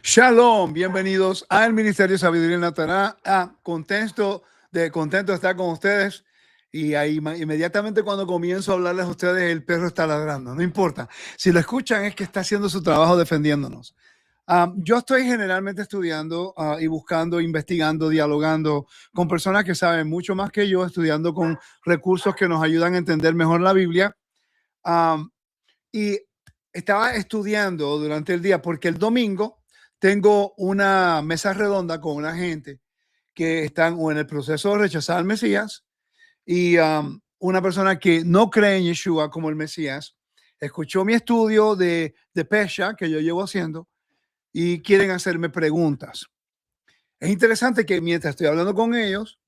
Shalom, bienvenidos al Ministerio Sabiduría y Natará. Contento de estar con ustedes. Y ahí inmediatamente cuando comienzo a hablarles a ustedes, el perro está ladrando. No importa. Si lo escuchan es que está haciendo su trabajo defendiéndonos. Yo estoy generalmente estudiando y buscando, investigando, dialogando con personas que saben mucho más que yo, estudiando con recursos que nos ayudan a entender mejor la Biblia. Y estaba estudiando durante el día porque el domingo tengo una mesa redonda con una gente que están o en el proceso de rechazar al Mesías y una persona que no cree en Yeshua como el Mesías, escuchó mi estudio de Pesha que yo llevo haciendo y quieren hacerme preguntas. Es interesante que mientras estoy hablando con ellos,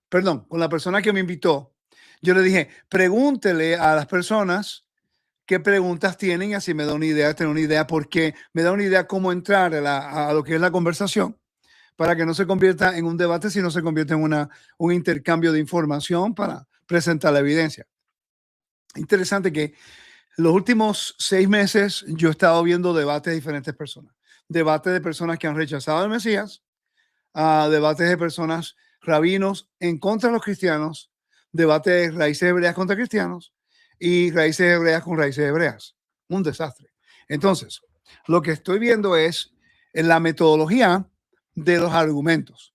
con la persona que me invitó, yo le dije, pregúntele a las personas qué preguntas tienen y así me da una idea, tener una idea, porque me da una idea cómo entrar a lo que es la conversación para que no se convierta en un debate, sino se convierta en un intercambio de información para presentar la evidencia. Interesante que los últimos 6 meses yo he estado viendo debates de diferentes personas. Debates de personas que han rechazado al Mesías, debates de personas, rabinos en contra de los cristianos, debates de raíces hebreas contra cristianos y raíces hebreas con raíces hebreas. Un desastre. Entonces, lo que estoy viendo es en la metodología de los argumentos.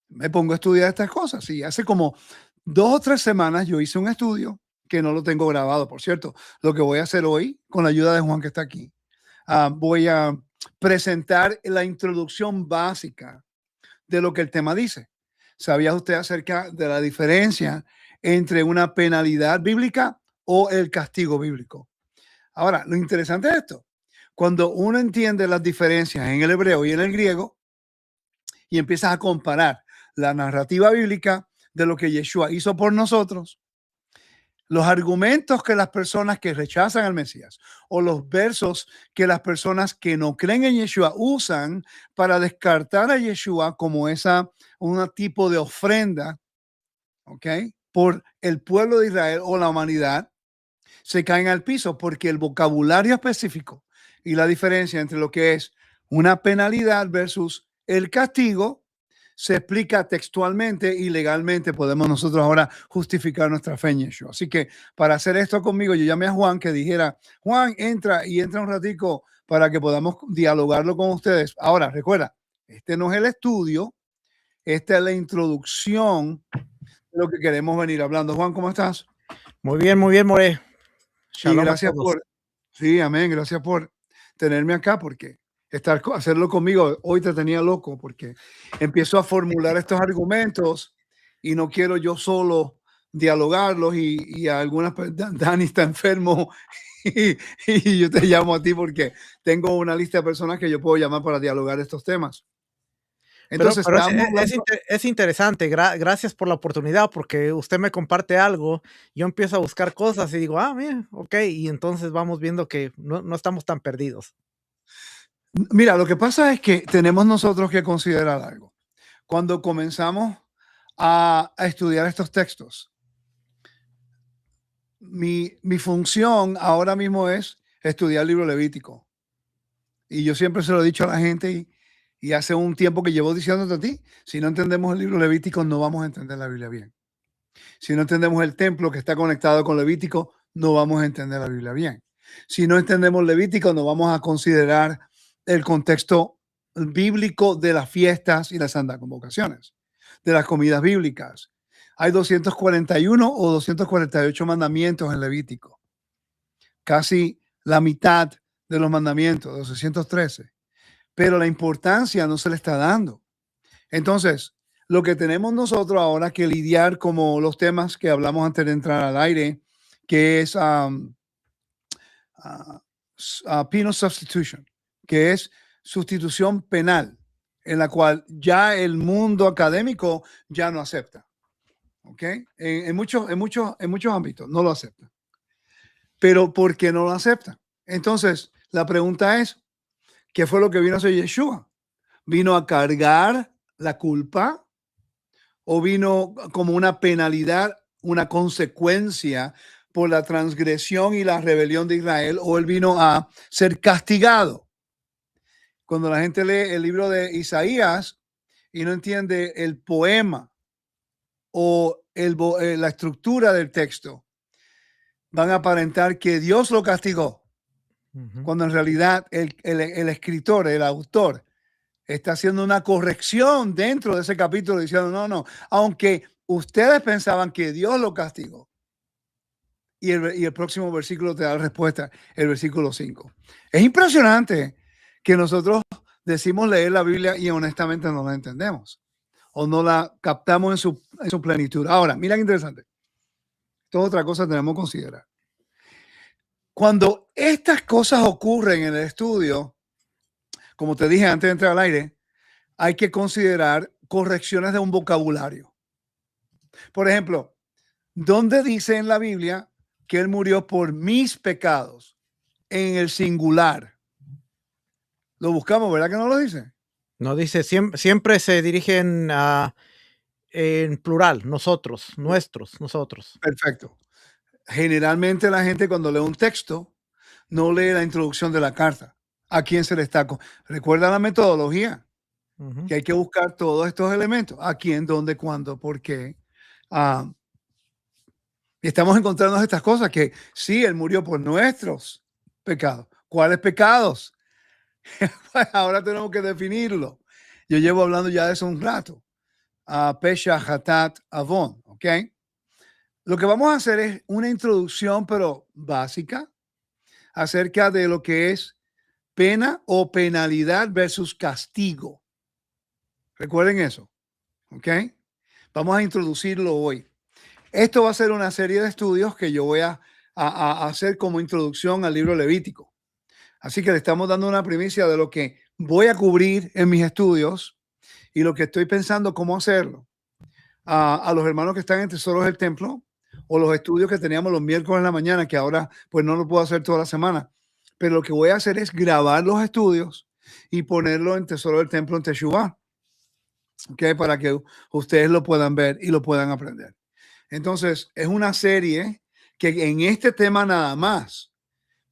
Me pongo a estudiar estas cosas y hace como 2 o 3 semanas yo hice un estudio que no lo tengo grabado, por cierto. Lo que voy a hacer hoy, con la ayuda de Juan que está aquí, voy a presentar la introducción básica de lo que el tema dice. ¿Sabía usted acerca de la diferencia entre una penalidad bíblica o el castigo bíblico? Ahora, lo interesante es esto. Cuando uno entiende las diferencias en el hebreo y en el griego y empiezas a comparar la narrativa bíblica de lo que Yeshua hizo por nosotros, los argumentos que las personas que rechazan al Mesías o los versos que las personas que no creen en Yeshua usan para descartar a Yeshua como un tipo de ofrenda, ¿ok? Por el pueblo de Israel o la humanidad, se caen al piso porque el vocabulario específico y la diferencia entre lo que es una penalidad versus el castigo se explica textualmente y legalmente. Podemos nosotros ahora justificar nuestra fe en Yeshua. Así que para hacer esto conmigo, yo llamé a Juan que dijera, Juan, entra un ratico para que podamos dialogarlo con ustedes. Ahora, recuerda, este no es el estudio, esta es la introducción de lo que queremos venir hablando. Juan, ¿cómo estás? Muy bien, More. Y gracias amén, gracias por tenerme acá, porque hacerlo conmigo hoy te tenía loco, porque empiezo a formular estos argumentos y no quiero yo solo dialogarlos y a algunas, Dani está enfermo y yo te llamo a ti porque tengo una lista de personas que yo puedo llamar para dialogar estos temas. Entonces, pero es interesante. Gracias por la oportunidad, porque usted me comparte algo, yo empiezo a buscar cosas y digo, mira, ok, y entonces vamos viendo que no estamos tan perdidos. Mira, lo que pasa es que tenemos nosotros que considerar algo. Cuando comenzamos a estudiar estos textos, mi función ahora mismo es estudiar el libro Levítico. Y yo siempre se lo he dicho a la gente y hace un tiempo que llevo diciéndote a ti, si no entendemos el libro Levítico no vamos a entender la Biblia bien. Si no entendemos el templo que está conectado con Levítico, no vamos a entender la Biblia bien. Si no entendemos Levítico, no vamos a considerar el contexto bíblico de las fiestas y las santas convocaciones, de las comidas bíblicas. Hay 241 o 248 mandamientos en Levítico. Casi la mitad de los mandamientos, 213. Pero la importancia no se le está dando. Entonces, lo que tenemos nosotros ahora que lidiar como los temas que hablamos antes de entrar al aire, que es penal substitution, que es sustitución penal, en la cual ya el mundo académico ya no acepta. ¿Ok? En muchos ámbitos no lo acepta. Pero ¿por qué no lo acepta? Entonces, la pregunta es, ¿qué fue lo que vino a hacer Yeshua? ¿Vino a cargar la culpa o vino como una penalidad, una consecuencia por la transgresión y la rebelión de Israel, o él vino a ser castigado? cuando la gente lee el libro de Isaías y no entiende el poema o la estructura del texto, van a aparentar que Dios lo castigó, cuando en realidad el escritor, el autor, está haciendo una corrección dentro de ese capítulo diciendo, no, aunque ustedes pensaban que Dios lo castigó. Y el próximo versículo te da la respuesta, el versículo 5. Es impresionante que nosotros decimos leer la Biblia y honestamente no la entendemos o no la captamos en su plenitud. Ahora, mira qué interesante. Esto es otra cosa que tenemos que considerar. Cuando estas cosas ocurren en el estudio, como te dije antes de entrar al aire, hay que considerar correcciones de un vocabulario. Por ejemplo, ¿dónde dice en la Biblia que Él murió por mis pecados? En el singular. Lo buscamos, ¿verdad que no lo dice? No dice, siempre se dirigen en plural, nosotros, nuestros, nosotros. Perfecto. Generalmente la gente cuando lee un texto no lee la introducción de la carta. ¿A quién se le está? Recuerda la metodología, que hay que buscar todos estos elementos. ¿A quién, dónde, cuándo, por qué? Estamos encontrando estas cosas que sí, Él murió por nuestros pecados. ¿Cuáles pecados? Ahora tenemos que definirlo. Yo llevo hablando ya de eso un rato. Pesha, Hatat, Avon, ¿ok? Lo que vamos a hacer es una introducción, pero básica, acerca de lo que es pena o penalidad versus castigo. Recuerden eso, ¿ok? Vamos a introducirlo hoy. Esto va a ser una serie de estudios que yo voy a hacer como introducción al libro Levítico. Así que le estamos dando una primicia de lo que voy a cubrir en mis estudios y lo que estoy pensando cómo hacerlo. A los hermanos que están en Tesoros del Templo o los estudios que teníamos los miércoles en la mañana, que ahora pues no lo puedo hacer toda la semana. Pero lo que voy a hacer es grabar los estudios y ponerlo en Tesoro del Templo en Teshuvah, ¿okay? Para que ustedes lo puedan ver y lo puedan aprender. Entonces, es una serie que en este tema nada más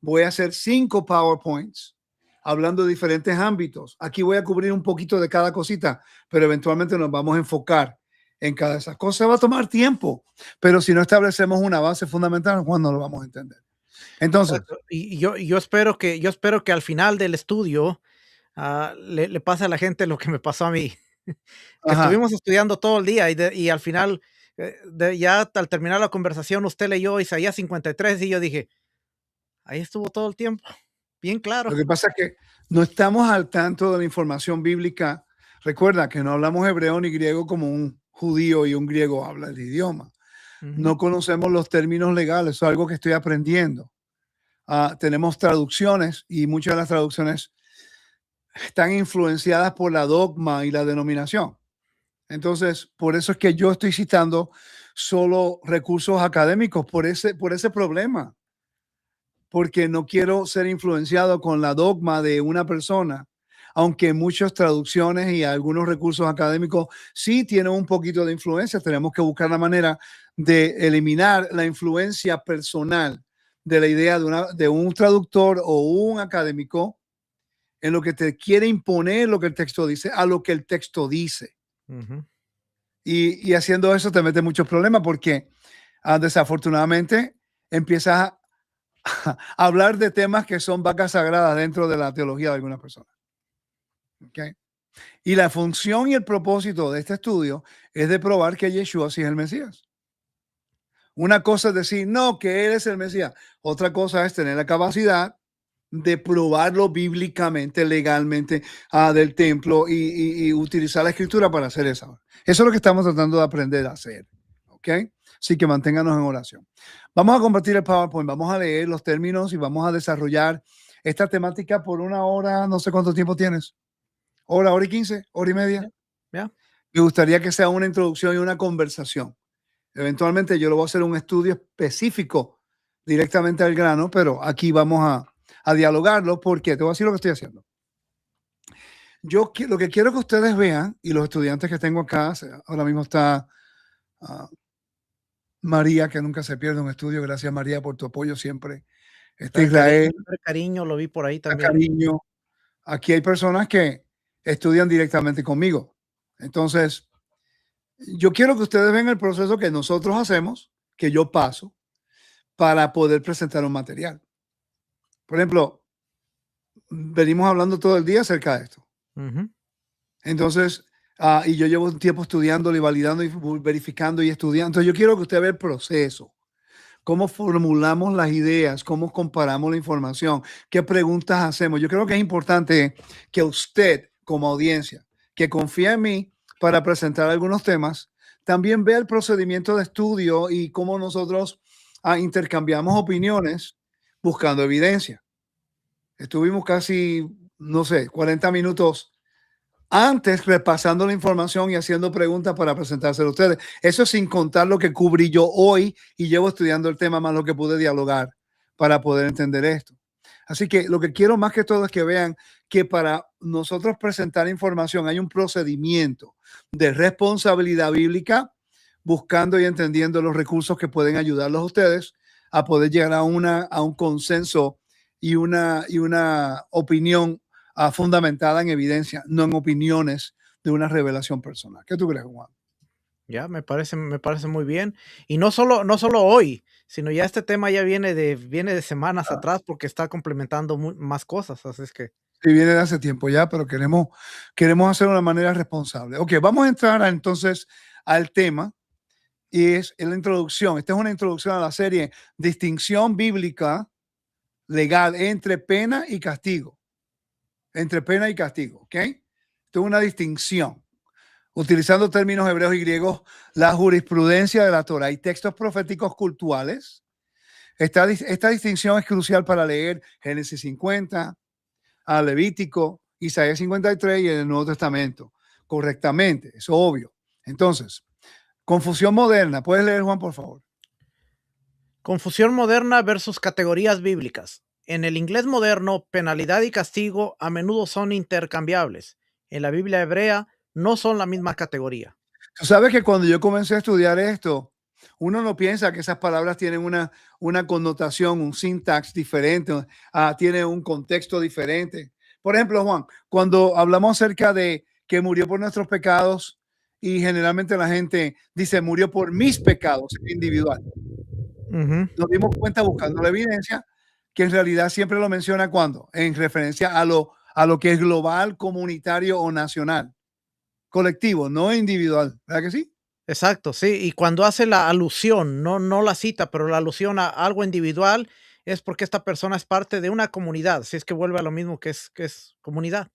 voy a hacer 5 PowerPoints hablando de diferentes ámbitos. Aquí voy a cubrir un poquito de cada cosita, pero eventualmente nos vamos a enfocar en cada de esas cosas. Va a tomar tiempo, pero si no establecemos una base fundamental, ¿cuándo lo vamos a entender? Entonces, y yo espero que al final del estudio le pase a la gente lo que me pasó a mí, que estuvimos estudiando todo el día y al final, ya al terminar la conversación, usted leyó Isaías 53 y yo dije, ahí estuvo todo el tiempo, bien claro. Lo que pasa es que no estamos al tanto de la información bíblica. Recuerda que no hablamos hebreo ni griego como un judío y un griego habla el idioma. No conocemos los términos legales, eso es algo que estoy aprendiendo. Tenemos traducciones y muchas de las traducciones están influenciadas por la dogma y la denominación. Entonces, por eso es que yo estoy citando solo recursos académicos por ese problema, porque no quiero ser influenciado con la dogma de una persona, aunque muchas traducciones y algunos recursos académicos sí tienen un poquito de influencia. Tenemos que buscar la manera de eliminar la influencia personal de la idea de un traductor o un académico en lo que te quiere imponer lo que el texto dice a lo que el texto dice. Y haciendo eso te mete muchos problemas porque desafortunadamente empiezas a hablar de temas que son vacas sagradas dentro de la teología de alguna persona. ¿Okay? Y la función y el propósito de este estudio es de probar que Yeshua sí es el Mesías. Una cosa es decir, no, que Él es el Mesías. Otra cosa es tener la capacidad de probarlo bíblicamente, legalmente del templo y utilizar la escritura para hacer eso. Eso es lo que estamos tratando de aprender a hacer. ¿Ok? Así que manténganos en oración. Vamos a compartir el PowerPoint, vamos a leer los términos y vamos a desarrollar esta temática por 1 hora, no sé cuánto tiempo tienes. Hora y 15, hora y media. Yeah. Me gustaría que sea una introducción y una conversación. Eventualmente yo lo voy a hacer un estudio específico directamente al grano, pero aquí vamos a dialogarlo porque te voy a decir lo que estoy haciendo. Yo lo que quiero que ustedes vean, y los estudiantes que tengo acá, ahora mismo está María, que nunca se pierde un estudio. Gracias, María, por tu apoyo siempre. Israel. Cariño, lo vi por ahí también. Cariño. aquí hay personas que estudian directamente conmigo. Entonces, yo quiero que ustedes vean el proceso que nosotros hacemos, que yo paso, para poder presentar un material. Por ejemplo, venimos hablando todo el día acerca de esto. Entonces, y yo llevo un tiempo estudiando y validando y verificando y estudiando. Entonces, yo quiero que usted vea el proceso. Cómo formulamos las ideas, cómo comparamos la información, qué preguntas hacemos. Yo creo que es importante que usted, como audiencia, que confía en mí para presentar algunos temas, también vea el procedimiento de estudio y cómo nosotros intercambiamos opiniones buscando evidencia. Estuvimos casi, no sé, 40 minutos antes repasando la información y haciendo preguntas para presentárselo a ustedes. Eso sin contar lo que cubrí yo hoy y llevo estudiando el tema más lo que pude dialogar para poder entender esto. Así que lo que quiero más que todo es que vean que para nosotros presentar información hay un procedimiento de responsabilidad bíblica, buscando y entendiendo los recursos que pueden ayudarlos a ustedes a poder llegar a un consenso y una opinión fundamentada en evidencia, no en opiniones de una revelación personal. ¿Qué tú crees, Juan? Ya, me parece muy bien. Y no solo hoy, sino ya este tema ya viene de semanas atrás, porque está complementando más cosas, así es que. Sí, viene de hace tiempo ya, pero queremos hacerlo de una manera responsable. Ok, vamos a entrar entonces al tema, y es en la introducción. Esta es una introducción a la serie Distinción Bíblica Legal entre pena y castigo. Entre pena y castigo, ¿ok? Esto es una distinción. Utilizando términos hebreos y griegos, la jurisprudencia de la Torah y textos proféticos cultuales. Esta distinción es crucial para leer Génesis 50, a Levítico, Isaías 53 y en el Nuevo Testamento correctamente, es obvio. Entonces, confusión moderna. ¿Puedes leer, Juan, por favor? Confusión moderna versus categorías bíblicas. En el inglés moderno, penalidad y castigo a menudo son intercambiables. En la Biblia hebrea no son la misma categoría. Tú sabes que cuando yo comencé a estudiar esto, uno no piensa que esas palabras tienen una connotación, un syntax diferente, tiene un contexto diferente. Por ejemplo, Juan, cuando hablamos acerca de que murió por nuestros pecados y generalmente la gente dice murió por mis pecados individual. Nos dimos cuenta buscando la evidencia que en realidad siempre lo menciona cuando en referencia a lo que es global, comunitario o nacional, colectivo, no individual, ¿verdad que sí? Exacto, sí, y cuando hace la alusión, no la cita, pero la alusión a algo individual, es porque esta persona es parte de una comunidad, si es que vuelve a lo mismo que es comunidad.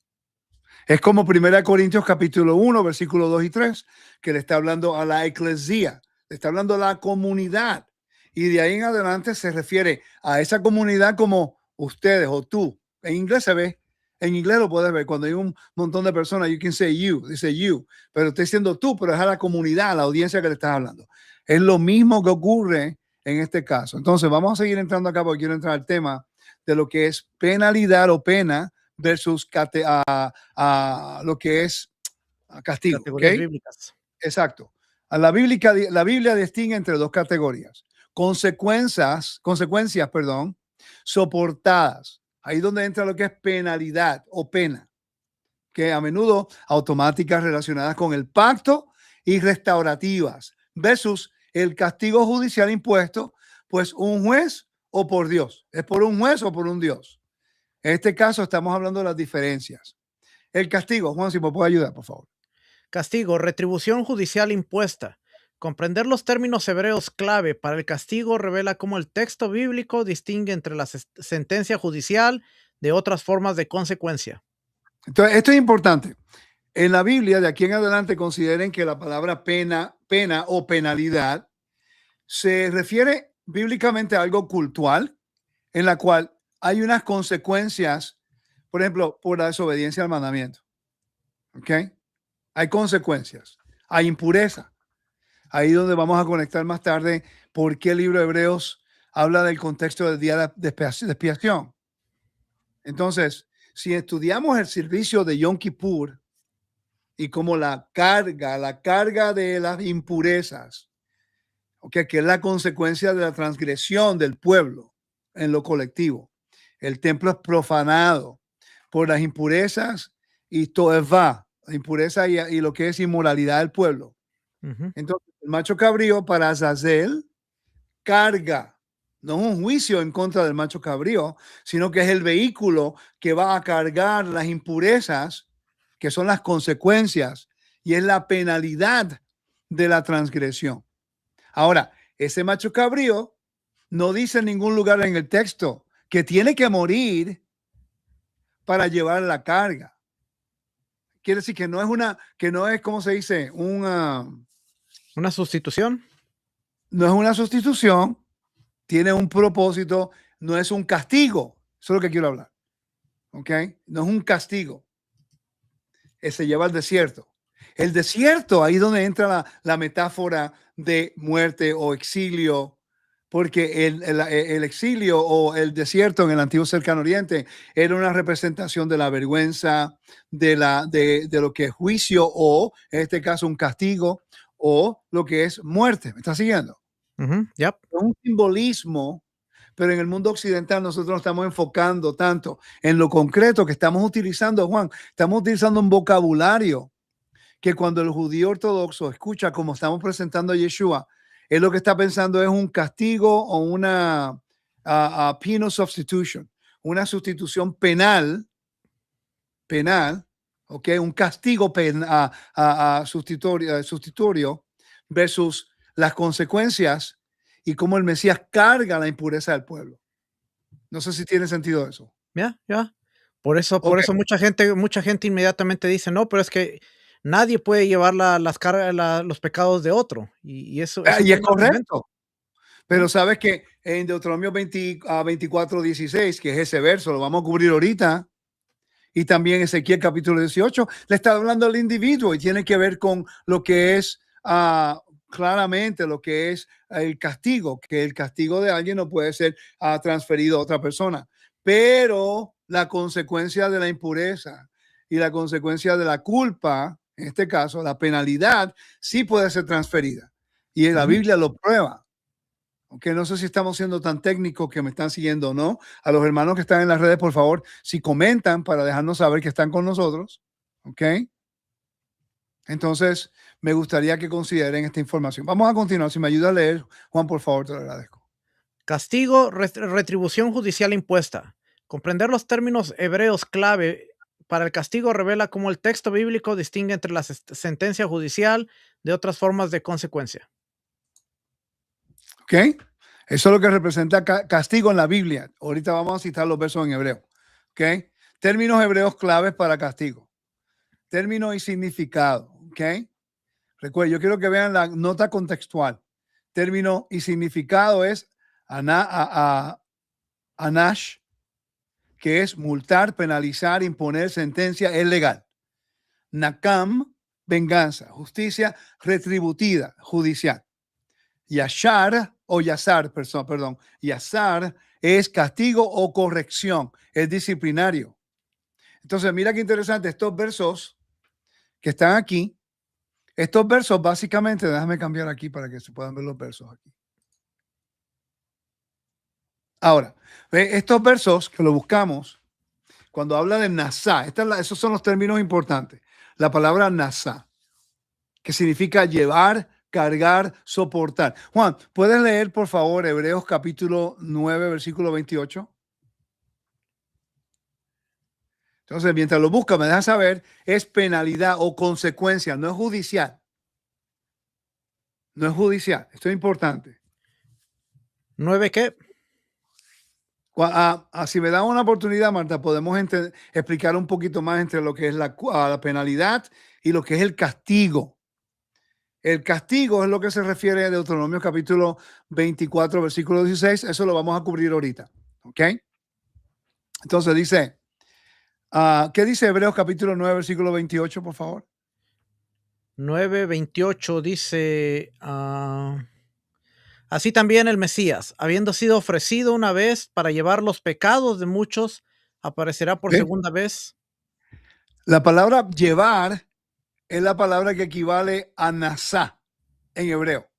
Es como 1 Corintios capítulo 1, versículos 2 y 3, que le está hablando a la eclesía, le está hablando a la comunidad. Y de ahí en adelante se refiere a esa comunidad como ustedes o tú. En inglés se ve, en inglés lo puedes ver. Cuando hay un montón de personas, you can say you, dice you, pero estoy diciendo tú, pero es a la comunidad, a la audiencia que le estás hablando. Es lo mismo que ocurre en este caso. Entonces, vamos a seguir entrando acá porque quiero entrar al tema de lo que es penalidad o pena versus lo que es castigo. Categorías ¿Okay? bíblicas. Exacto. La Biblia distingue entre dos categorías. Consecuencias, perdón, soportadas. Ahí donde entra lo que es penalidad o pena, que a menudo automáticas relacionadas con el pacto y restaurativas, versus el castigo judicial impuesto, pues un juez o por Dios. Es por un juez o por un Dios. En este caso estamos hablando de las diferencias. El castigo, Juan, si me puede ayudar, por favor. Castigo, retribución judicial impuesta. Comprender los términos hebreos clave para el castigo revela cómo el texto bíblico distingue entre la sentencia judicial de otras formas de consecuencia. Entonces, esto es importante. En la Biblia, de aquí en adelante, consideren que la palabra pena o penalidad se refiere bíblicamente a algo cultural en la cual hay unas consecuencias, por ejemplo, por la desobediencia al mandamiento. ¿Ok? Hay consecuencias, hay impureza. Ahí donde vamos a conectar más tarde por qué el libro de Hebreos habla del contexto del día de expiación. Entonces, si estudiamos el servicio de Yom Kippur y como la carga de las impurezas, okay, que es la consecuencia de la transgresión del pueblo en lo colectivo. El templo es profanado por las impurezas y toevá, la impureza y lo que es inmoralidad del pueblo. Entonces, el macho cabrío para Azazel carga, no es un juicio en contra del macho cabrío, sino que es el vehículo que va a cargar las impurezas, que son las consecuencias, y es la penalidad de la transgresión. Ahora, ese macho cabrío no dice en ningún lugar en el texto que tiene que morir para llevar la carga. Quiere decir que no es, ¿cómo se dice? Una sustitución. No es una sustitución, tiene un propósito, no es un castigo. Eso es lo que quiero hablar. ¿Ok? No es un castigo. Se lleva al desierto. El desierto, ahí donde entra la metáfora de muerte o exilio, porque el exilio o el desierto en el antiguo cercano oriente era una representación de la vergüenza, de lo que es juicio o, en este caso, un castigo o lo que es muerte. ¿Me estás siguiendo? Yep. Es un simbolismo, pero en el mundo occidental nosotros nos estamos enfocando tanto en lo concreto que estamos utilizando, Juan. Estamos utilizando un vocabulario que cuando el judío ortodoxo escucha como estamos presentando a Yeshua, él lo que está pensando es un castigo o una penal substitution, una sustitución penal, ¿ok? Un castigo sustitutorio versus las consecuencias y cómo el Mesías carga la impureza del pueblo. No sé si tiene sentido eso. Ya. Por eso mucha gente inmediatamente dice, no, pero es que nadie puede llevar las cargas, los pecados de otro. Y eso Y es correcto. Pero sabes que en Deuteronomio 24:16, que es ese verso, lo vamos a cubrir ahorita, y también Ezequiel capítulo 18, le está hablando al individuo y tiene que ver con lo que es claramente lo que es el castigo, que el castigo de alguien no puede ser transferido a otra persona, pero la consecuencia de la impureza y la consecuencia de la culpa, en este caso, la penalidad, sí puede ser transferida. Y la Biblia lo prueba. Aunque no sé si estamos siendo tan técnicos que me están siguiendo o no. A los hermanos que están en las redes, por favor, si comentan para dejarnos saber que están con nosotros. ¿Ok? Entonces, me gustaría que consideren esta información. Vamos a continuar. Si me ayuda a leer, Juan, por favor, te lo agradezco. Castigo, retribución judicial impuesta. Comprender los términos hebreos clave para el castigo revela cómo el texto bíblico distingue entre la sentencia judicial de otras formas de consecuencia. ¿Ok? Eso es lo que representa castigo en la Biblia. Ahorita vamos a citar los versos en hebreo. ¿Ok? Términos hebreos claves para castigo. Términos y significado. ¿Ok? Recuerden, yo quiero que vean la nota contextual. Término y significado es anash, que es multar, penalizar, imponer sentencia, es legal. Nakam, venganza, justicia retributiva, judicial. Yashar o Yazar, perdón, Yazar es castigo o corrección, es disciplinario. Entonces, mira qué interesante, estos versos que están aquí, estos versos básicamente, déjame cambiar aquí para que se puedan ver los versos aquí. Ahora, estos versos que lo buscamos, cuando habla de Nasá, esos son los términos importantes. La palabra Nasá, que significa llevar, cargar, soportar. Juan, ¿puedes leer, por favor, Hebreos capítulo 9, versículo 28? Entonces, mientras lo busca, me deja saber, es penalidad o consecuencia, no es judicial. No es judicial, esto es importante. ¿9 qué? Si me da una oportunidad, Marta, podemos explicar un poquito más entre lo que es la penalidad y lo que es el castigo. El castigo es lo que se refiere a Deuteronomio capítulo 24, versículo 16. Eso lo vamos a cubrir ahorita. ¿Ok? Entonces dice, ¿qué dice Hebreos capítulo 9, versículo 28, por favor? 9:28 dice... Así también el Mesías, habiendo sido ofrecido una vez para llevar los pecados de muchos, aparecerá por segunda vez. La palabra llevar es la palabra que equivale a nasá en hebreo.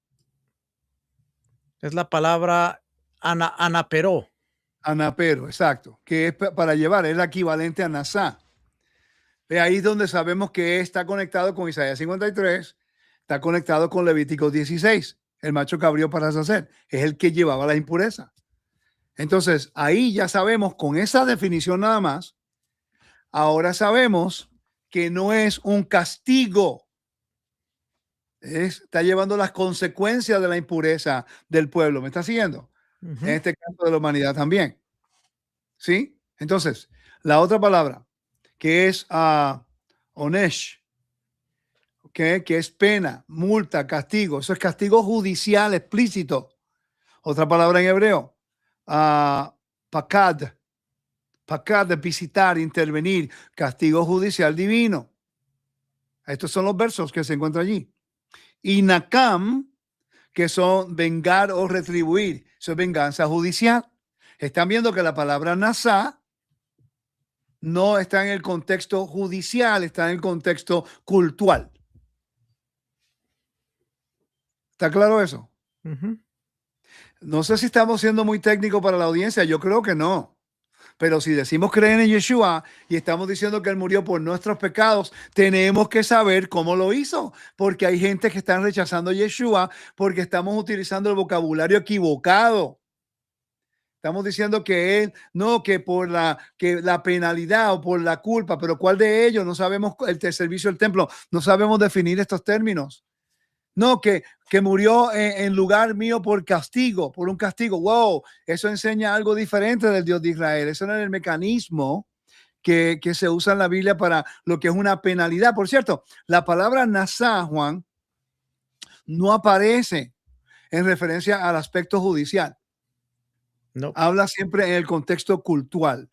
Es la palabra anaperó. Anapero, exacto, que es para llevar, es el equivalente a Nasá. Ahí es donde sabemos que está conectado con Isaías 53, está conectado con Levítico 16, el macho cabrío para sacer, es el que llevaba la impureza. Entonces, ahí ya sabemos, con esa definición nada más, ahora sabemos que no es un castigo, está llevando las consecuencias de la impureza del pueblo. ¿Me está siguiendo? En este caso de la humanidad también. ¿Sí? Entonces, la otra palabra, que es onesh, que es pena, multa, castigo. Eso es castigo judicial explícito. Otra palabra en hebreo, pakad. Pakad es visitar, intervenir, castigo judicial divino. Estos son los versos que se encuentran allí. Y nakam, que son vengar o retribuir. Eso es venganza judicial. Están viendo que la palabra nasá no está en el contexto judicial, está en el contexto cultural. ¿Está claro eso? No sé si estamos siendo muy técnicos para la audiencia, yo creo que no. Pero si decimos creer en Yeshua y estamos diciendo que Él murió por nuestros pecados, tenemos que saber cómo lo hizo, porque hay gente que está rechazando a Yeshua porque estamos utilizando el vocabulario equivocado. Estamos diciendo que Él, no, que por la penalidad o por la culpa, pero ¿cuál de ellos? No sabemos el servicio del templo, no sabemos definir estos términos. No, que murió en lugar mío por castigo, por un castigo. Wow, eso enseña algo diferente del Dios de Israel. Eso no es el mecanismo que se usa en la Biblia para lo que es una penalidad. Por cierto, la palabra nasá, Juan, no aparece en referencia al aspecto judicial. No. Habla siempre en el contexto cultural.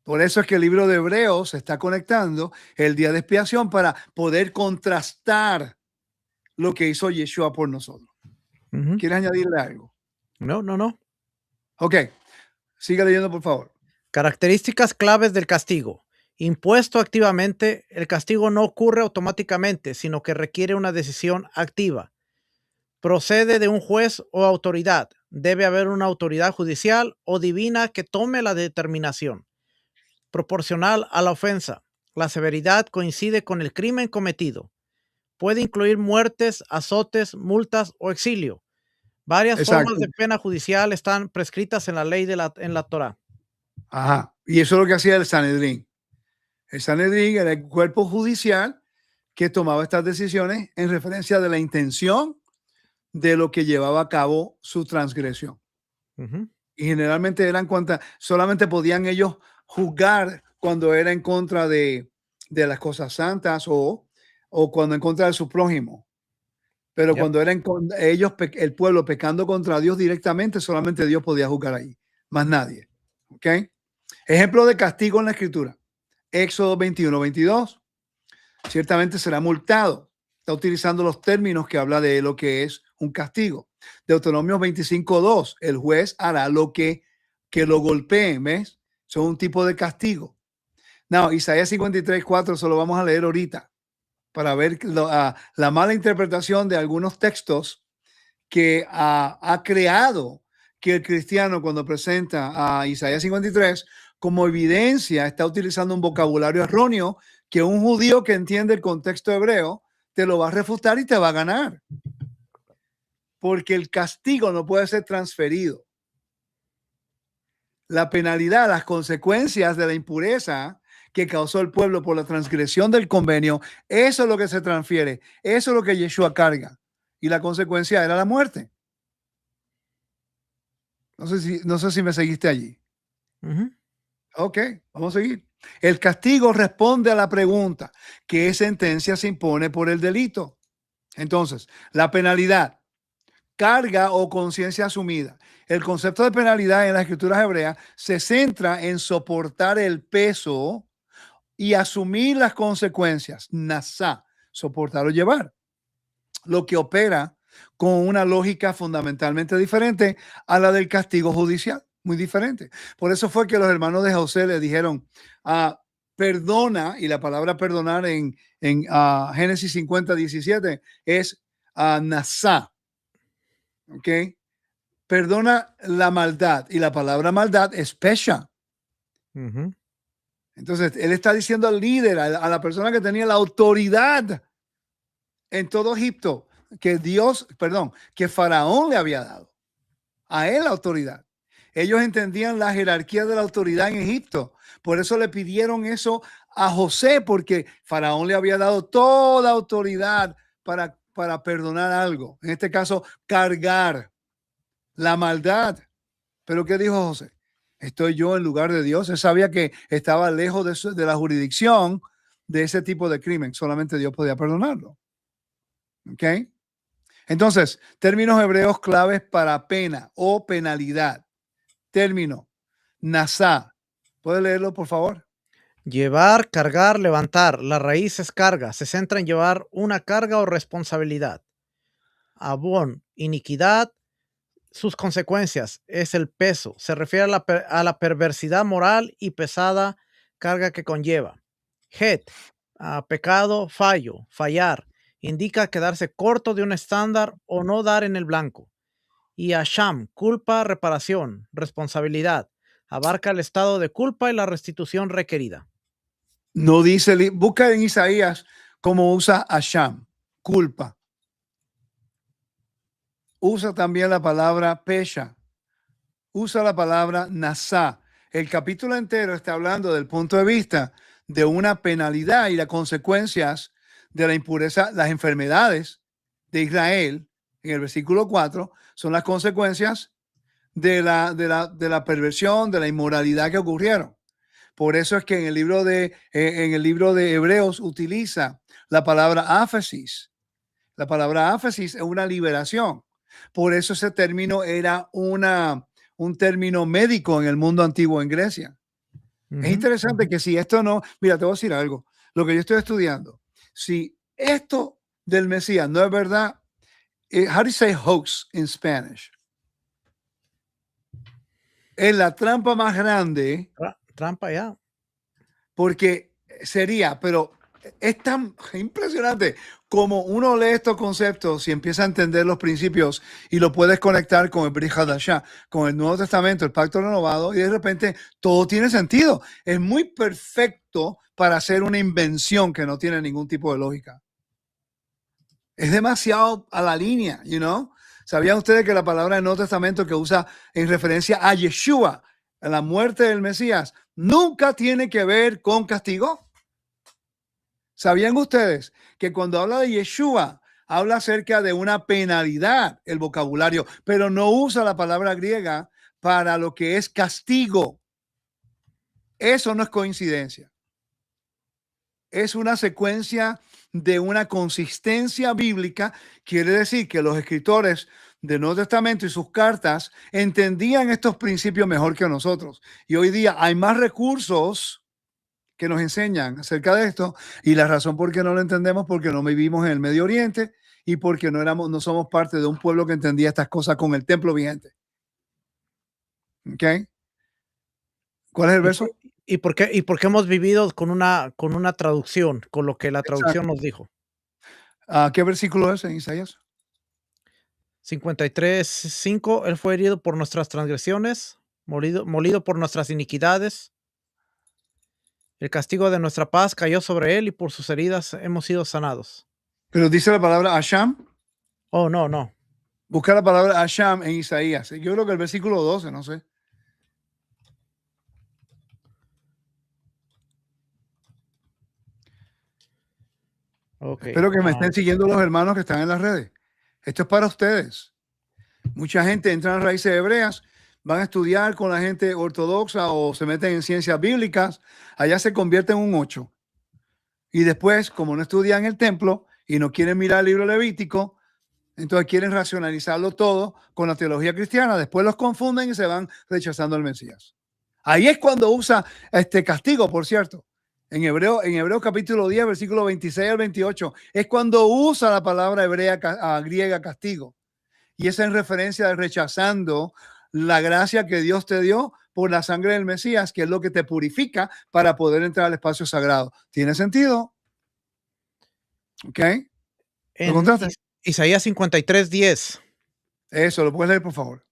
Por eso es que el libro de Hebreos se está conectando el día de expiación para poder contrastar lo que hizo Yeshua por nosotros. ¿Quieres añadirle algo? No. Ok, siga leyendo, por favor. Características claves del castigo. Impuesto activamente, el castigo no ocurre automáticamente, sino que requiere una decisión activa. Procede de un juez o autoridad. Debe haber una autoridad judicial o divina que tome la determinación. Proporcional a la ofensa. La severidad coincide con el crimen cometido. Puede incluir muertes, azotes, multas o exilio. Varias formas de pena judicial están prescritas en la ley en la Torá. Ajá. Y eso es lo que hacía el Sanedrín. El Sanedrín era el cuerpo judicial que tomaba estas decisiones en referencia de la intención de lo que llevaba a cabo su transgresión. Y generalmente eran solamente podían ellos juzgar cuando era en contra de las cosas santas o cuando en contra de su prójimo. Pero cuando eran ellos, el pueblo pecando contra Dios directamente, solamente Dios podía juzgar ahí, más nadie. ¿Ok? Ejemplo de castigo en la Escritura. Éxodo 21-22. Ciertamente será multado. Está utilizando los términos que habla de lo que es un castigo. Deuteronomio 25:2. El juez hará lo que lo golpeen, ¿ves? Son un tipo de castigo. No, Isaías 53:4 se lo vamos a leer ahorita para ver la mala interpretación de algunos textos que ha creado que el cristiano, cuando presenta a Isaías 53 como evidencia, está utilizando un vocabulario erróneo que un judío que entiende el contexto hebreo te lo va a refutar y te va a ganar. Porque el castigo no puede ser transferido. La penalidad, las consecuencias de la impureza que causó el pueblo por la transgresión del convenio, eso es lo que se transfiere, eso es lo que Yeshua carga. Y la consecuencia era la muerte. No sé si me seguiste allí. Ok, vamos a seguir. El castigo responde a la pregunta: ¿qué sentencia se impone por el delito? Entonces, la penalidad, carga o conciencia asumida. El concepto de penalidad en las escrituras hebreas se centra en soportar el peso y asumir las consecuencias. Nasá, soportar o llevar. Lo que opera con una lógica fundamentalmente diferente a la del castigo judicial. Muy diferente. Por eso fue que los hermanos de José le dijeron, perdona, y la palabra perdonar en Génesis 50:17 es nasá. ¿Ok? perdona la maldad, y la palabra maldad es pesha. Entonces, él está diciendo al líder, a la persona que tenía la autoridad en todo Egipto, que Faraón le había dado a él la autoridad. Ellos entendían la jerarquía de la autoridad en Egipto. Por eso le pidieron eso a José, porque Faraón le había dado toda autoridad para perdonar algo. En este caso, cargar la maldad. Pero ¿qué dijo José? Estoy yo en lugar de Dios. Él sabía que estaba lejos de la jurisdicción de ese tipo de crimen. Solamente Dios podía perdonarlo. ¿Ok? Entonces, términos hebreos claves para pena o penalidad. Término, nasá. ¿Puede leerlo, por favor? Llevar, cargar, levantar. La raíz es carga. Se centra en llevar una carga o responsabilidad. Abón, iniquidad. Sus consecuencias es el peso. Se refiere a la perversidad moral y pesada carga que conlleva. Het, pecado, fallo, fallar. Indica quedarse corto de un estándar o no dar en el blanco. Y asham, culpa, reparación, responsabilidad. Abarca el estado de culpa y la restitución requerida. No dice, busca en Isaías cómo usa asham, culpa. Usa también la palabra pesha. Usa la palabra nasá. El capítulo entero está hablando del punto de vista de una penalidad y las consecuencias de la impureza, las enfermedades de Israel. En el versículo 4 son las consecuencias de la perversión, de la inmoralidad que ocurrieron. Por eso es que en el libro de Hebreos utiliza la palabra áfesis. La palabra áfesis es una liberación. Por eso ese término era un término médico en el mundo antiguo en Grecia. Es interesante que si esto no, mira, te voy a decir algo, lo que yo estoy estudiando, si esto del Mesías no es verdad, how do you say hoax in Spanish? Es la trampa más grande. Trampa ya. Porque sería, pero es tan impresionante como uno lee estos conceptos y empieza a entender los principios y lo puedes conectar con el Brit Hadashah, con el Nuevo Testamento, el Pacto Renovado, y de repente todo tiene sentido. Es muy perfecto para hacer una invención que no tiene ningún tipo de lógica. Es demasiado a la línea, you know? ¿Sabían ustedes que la palabra del Nuevo Testamento que usa en referencia a Yeshua, a la muerte del Mesías, nunca tiene que ver con castigo? ¿Sabían ustedes que cuando habla de Yeshua, habla acerca de una penalidad, el vocabulario, pero no usa la palabra griega para lo que es castigo? Eso no es coincidencia. Es una secuencia de una consistencia bíblica. Quiere decir que los escritores del Nuevo Testamento y sus cartas entendían estos principios mejor que nosotros. Y hoy día hay más recursos que nos enseñan acerca de esto, y la razón por qué no lo entendemos porque no vivimos en el Medio Oriente y porque no somos parte de un pueblo que entendía estas cosas con el templo vigente. ¿Ok? ¿Cuál es el verso? ¿Y por qué hemos vivido con una traducción, con lo que la traducción nos dijo? ¿Qué versículo es en Isaías? 53:5, él fue herido por nuestras transgresiones, molido por nuestras iniquidades. El castigo de nuestra paz cayó sobre él y por sus heridas hemos sido sanados. Pero dice la palabra Asham. Oh, no. Busca la palabra Asham en Isaías. Yo creo que el versículo 12, no sé. Okay. Espero que me estén siguiendo los hermanos que están en las redes. Esto es para ustedes. Mucha gente entra en raíces hebreas, van a estudiar con la gente ortodoxa o se meten en ciencias bíblicas, allá se convierte en un 8. Y después, como no estudian el templo y no quieren mirar el libro levítico, entonces quieren racionalizarlo todo con la teología cristiana, después los confunden y se van rechazando al Mesías. Ahí es cuando usa este castigo, por cierto. En Hebreo capítulo 10, versículo 26 al 28, es cuando usa la palabra griega castigo. Y es en referencia de rechazando la gracia que Dios te dio por la sangre del Mesías, que es lo que te purifica para poder entrar al espacio sagrado. ¿Tiene sentido? ¿Ok? ¿Lo encontraste? Isaías 53:10. Eso, ¿lo puedes leer, por favor?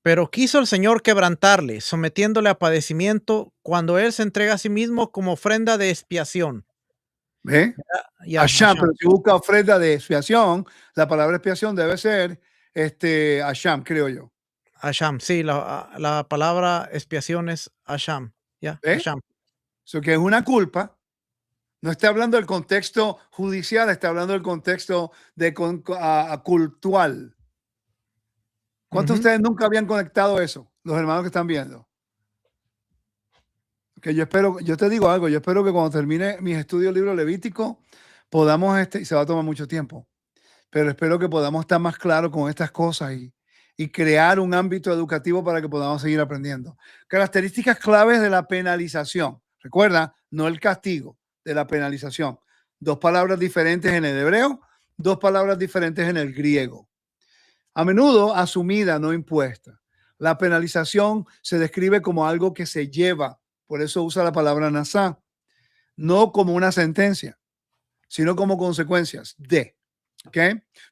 Pero quiso el Señor quebrantarle, sometiéndole a padecimiento, cuando Él se entrega a sí mismo como ofrenda de expiación. ¿Ve? Ya, Asham, pero Hasham. si busca ofrenda de expiación, la palabra expiación debe ser Asham, creo yo. Hasham, sí, la palabra expiación es Hasham. Ya, ¿Ve? Hasham. Eso que es una culpa. No está hablando del contexto judicial, está hablando del contexto cultural. ¿Cuántos de Ujú. ustedes nunca habían conectado eso? Los hermanos que están viendo. Que yo espero, yo te digo algo, yo espero que cuando termine mis estudios del libro Levítico podamos, y se va a tomar mucho tiempo, pero espero que podamos estar más claros con estas cosas y crear un ámbito educativo para que podamos seguir aprendiendo. Características claves de la penalización. Recuerda, no el castigo, de la penalización. Dos palabras diferentes en el hebreo, dos palabras diferentes en el griego. A menudo asumida, no impuesta. La penalización se describe como algo que se lleva, por eso usa la palabra nasá, no como una sentencia, sino como consecuencias de. ¿Ok?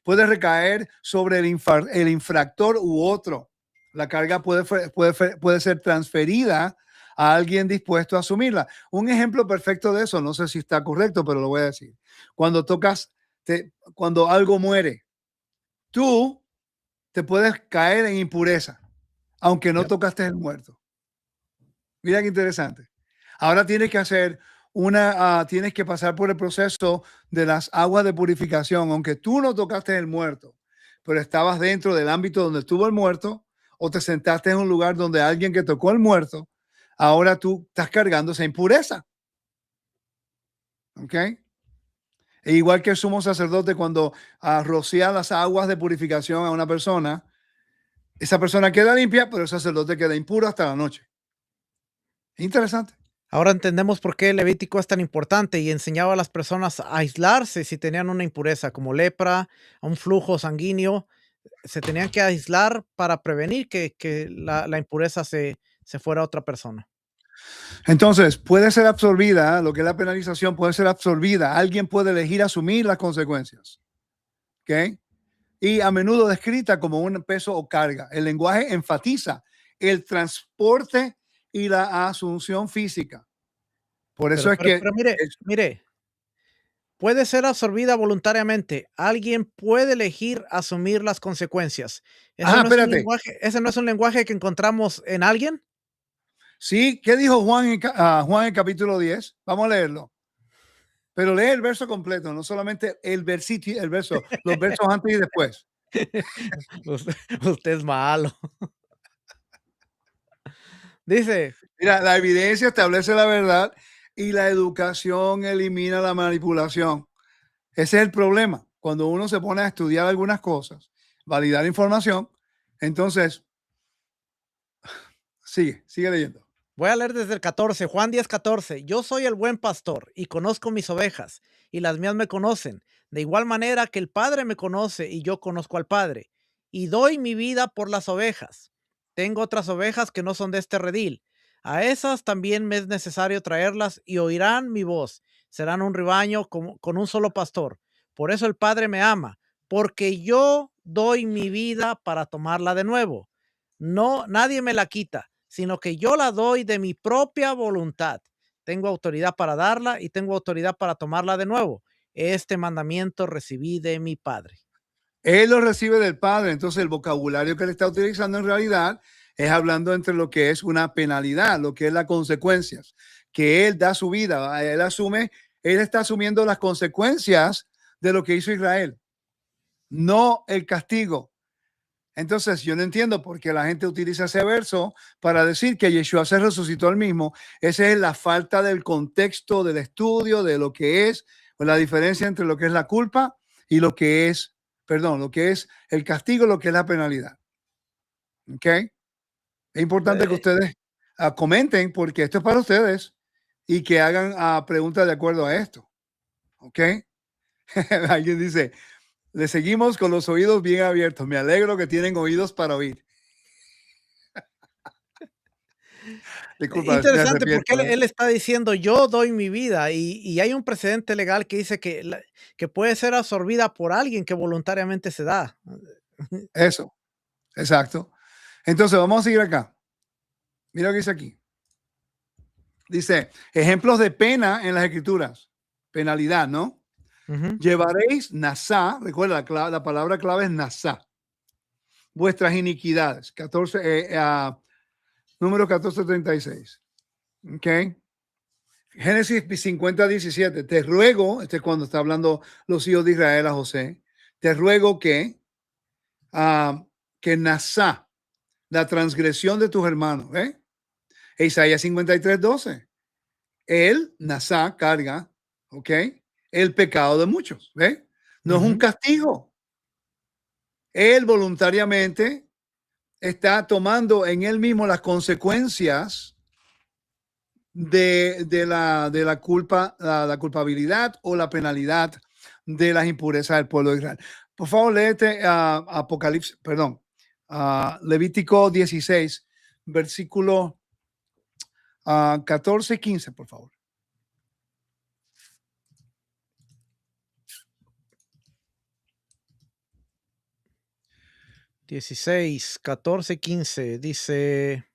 Puede recaer sobre el infractor u otro. La carga puede ser transferida a alguien dispuesto a asumirla. Un ejemplo perfecto de eso, no sé si está correcto, pero lo voy a decir. Cuando cuando algo muere, tú te puedes caer en impureza, aunque no Ya. tocaste el muerto. Mira qué interesante. Ahora tienes que hacer tienes que pasar por el proceso de las aguas de purificación, aunque tú no tocaste el muerto, pero estabas dentro del ámbito donde estuvo el muerto o te sentaste en un lugar donde alguien que tocó el muerto, ahora tú estás cargando esa impureza. ¿Ok? E igual que el sumo sacerdote cuando rocía las aguas de purificación a una persona, esa persona queda limpia, pero el sacerdote queda impuro hasta la noche. Interesante. Ahora entendemos por qué el Levítico es tan importante y enseñaba a las personas a aislarse si tenían una impureza como lepra, un flujo sanguíneo. Se tenían que aislar para prevenir que la impureza se fuera a otra persona. Entonces, puede ser absorbida, lo que es la penalización puede ser absorbida. Alguien puede elegir asumir las consecuencias. ¿Ok? Y a menudo descrita como un peso o carga. El lenguaje enfatiza el transporte y la asunción física. Por eso es que Pero mire, puede ser absorbida voluntariamente. Alguien puede elegir asumir las consecuencias. espérate. Ese no es un lenguaje que encontramos en alguien. Sí, ¿qué dijo Juan Juan en capítulo 10? Vamos a leerlo. Pero lee el verso completo, no solamente el versito, el verso, los versos antes y después. Usted, usted es malo. Dice, Mira, la evidencia establece la verdad y la educación elimina la manipulación. Ese es el problema. Cuando uno se pone a estudiar algunas cosas, validar información, entonces sigue leyendo. voy a leer desde el 14, Juan 10:14. Yo soy el buen pastor y conozco mis ovejas, y las mías me conocen, de igual manera que el Padre me conoce y yo conozco al Padre, y doy mi vida por las ovejas. Tengo otras ovejas que no son de este redil. A esas también me es necesario traerlas y oirán mi voz. Serán un rebaño con un solo pastor. Por eso el Padre me ama, porque yo doy mi vida para tomarla de nuevo. No, nadie me la quita, sino que yo la doy de mi propia voluntad. Tengo autoridad para darla y tengo autoridad para tomarla de nuevo. Este mandamiento recibí de mi Padre. Él lo recibe del Padre, entonces el vocabulario que él está utilizando en realidad es hablando entre lo que es una penalidad, lo que es las consecuencias, que él da su vida, él está asumiendo las consecuencias de lo que hizo Israel, no el castigo. Entonces, yo no entiendo por qué la gente utiliza ese verso para decir que Yeshua se resucitó al mismo. Esa es la falta del contexto del estudio de lo que es, o la diferencia entre lo que es la culpa y lo que es, perdón, lo que es el castigo, lo que es la penalidad. ¿Ok? Es importante que Eh, ustedes comenten porque esto es para ustedes y que hagan preguntas de acuerdo a esto. ¿Ok? Alguien dice, le seguimos con los oídos bien abiertos. Me alegro que tienen oídos para oír. Disculpa, me Interesante porque arrepiento. él está diciendo yo doy mi vida y hay un precedente legal que dice que puede ser absorbida por alguien que voluntariamente se da. Eso, exacto. Entonces, vamos a seguir acá. Mira lo que dice aquí. Dice, ejemplos de pena en las escrituras. Penalidad, ¿no? Llevaréis nasá, recuerda, la palabra clave es nasá. Vuestras iniquidades. Número 14:36. ¿Ok? Génesis 50:17. Te ruego, este es cuando está hablando los hijos de Israel a José, te ruego que nasá, la transgresión de tus hermanos. Isaías 53:12. Él, nasá, carga, ¿ok? El pecado de muchos. No es un castigo. Él voluntariamente está tomando en él mismo las consecuencias de la culpa, la culpabilidad o la penalidad de las impurezas del pueblo de Israel. Por favor, léete Apocalipsis, perdón, Levítico 16, versículo 14 y 15, por favor. (16, 14, 15) dice: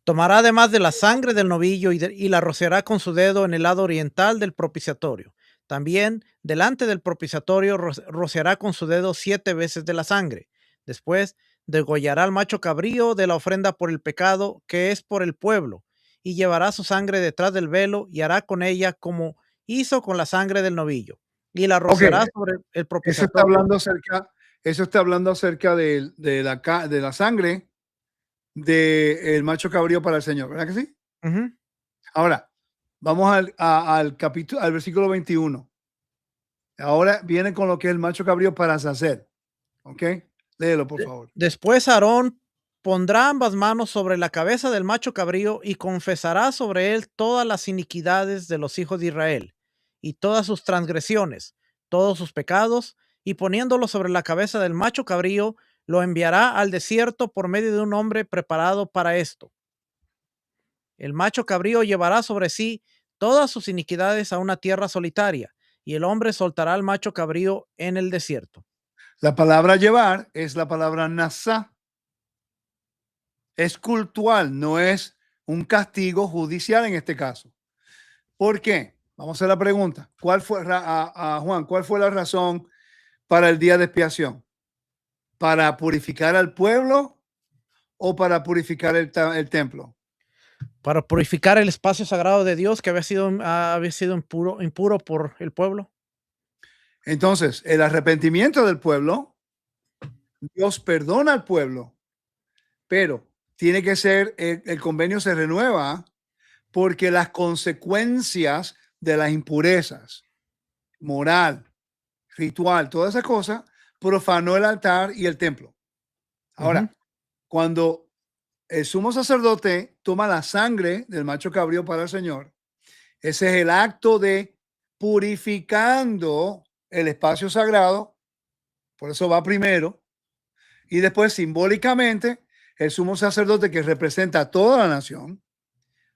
tomará además de la sangre del novillo y la rociará con su dedo en el lado oriental del propiciatorio. También delante del propiciatorio rociará con su dedo 7 veces de la sangre. Después degollará al macho cabrío de la ofrenda por el pecado, que es por el pueblo, y llevará su sangre detrás del velo y hará con ella como hizo con la sangre del novillo, y la rociará sobre el propiciatorio. Eso está hablando acerca de la sangre del macho cabrío para el Señor, ¿verdad que sí? Ahora, vamos al capítulo, al versículo 21. Ahora viene con lo que es el macho cabrío para hacer. ¿Ok? Léelo, por favor. Después Aarón pondrá ambas manos sobre la cabeza del macho cabrío y confesará sobre él todas las iniquidades de los hijos de Israel y todas sus transgresiones, todos sus pecados, y poniéndolo sobre la cabeza del macho cabrío, lo enviará al desierto por medio de un hombre preparado para esto. El macho cabrío llevará sobre sí todas sus iniquidades a una tierra solitaria, y el hombre soltará al macho cabrío en el desierto. La palabra llevar es la palabra nasá. Es cultural, no es un castigo judicial en este caso. ¿Por qué? Vamos a hacer la pregunta. ¿Cuál fue, Juan, cuál fue la razón para el día de expiación? ¿Para purificar al pueblo o para purificar el templo? Para purificar el espacio sagrado de Dios que había sido impuro por el pueblo. Entonces, el arrepentimiento del pueblo, Dios perdona al pueblo, pero tiene que ser, el convenio se renueva porque las consecuencias de las impurezas, moral, ritual, toda esa cosa, profanó el altar y el templo. Ahora, cuando el sumo sacerdote toma la sangre del macho cabrío para el Señor, ese es el acto de purificando el espacio sagrado, por eso va primero, y después simbólicamente el sumo sacerdote que representa a toda la nación,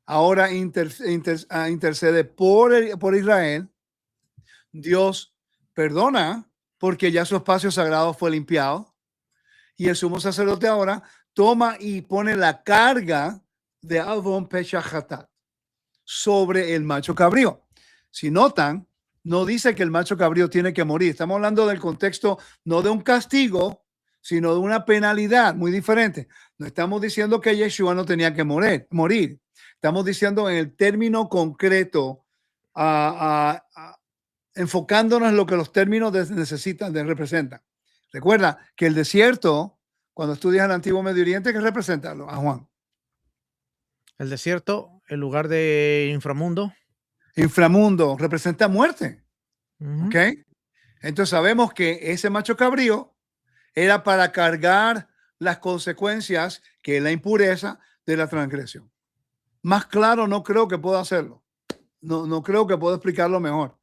ahora intercede por Israel. Dios perdona porque ya su espacio sagrado fue limpiado, y el sumo sacerdote ahora toma y pone la carga de Avon Peshachatat sobre el macho cabrío. Si notan, no dice que el macho cabrío tiene que morir. Estamos hablando del contexto no de un castigo, sino de una penalidad muy diferente. No estamos diciendo que Yeshua no tenía que morir. Estamos diciendo en el término concreto, enfocándonos en lo que los términos necesitan, representan. Recuerda que el desierto, cuando estudias el antiguo Medio Oriente, ¿qué representa, a Juan? El desierto, el lugar de inframundo. Inframundo representa muerte. ¿Ok? Entonces sabemos que ese macho cabrío era para cargar las consecuencias que es la impureza de la transgresión. Más claro no creo que pueda hacerlo. No creo que pueda explicarlo mejor.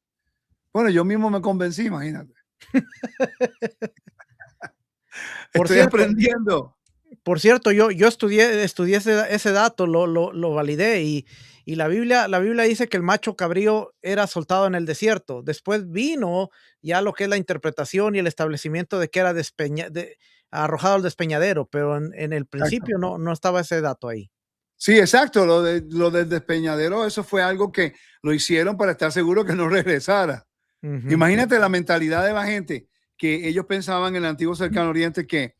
Bueno, yo mismo me convencí, imagínate. Estoy aprendiendo. Por cierto, yo estudié ese dato, lo validé, y la Biblia dice que el macho cabrío era soltado en el desierto. Después vino ya lo que es la interpretación y el establecimiento de que era arrojado al despeñadero, pero en el principio no estaba ese dato ahí. Sí, exacto. Lo del despeñadero, eso fue algo que lo hicieron para estar seguro que no regresara. Imagínate la mentalidad de la gente, que ellos pensaban en el antiguo cercano oriente que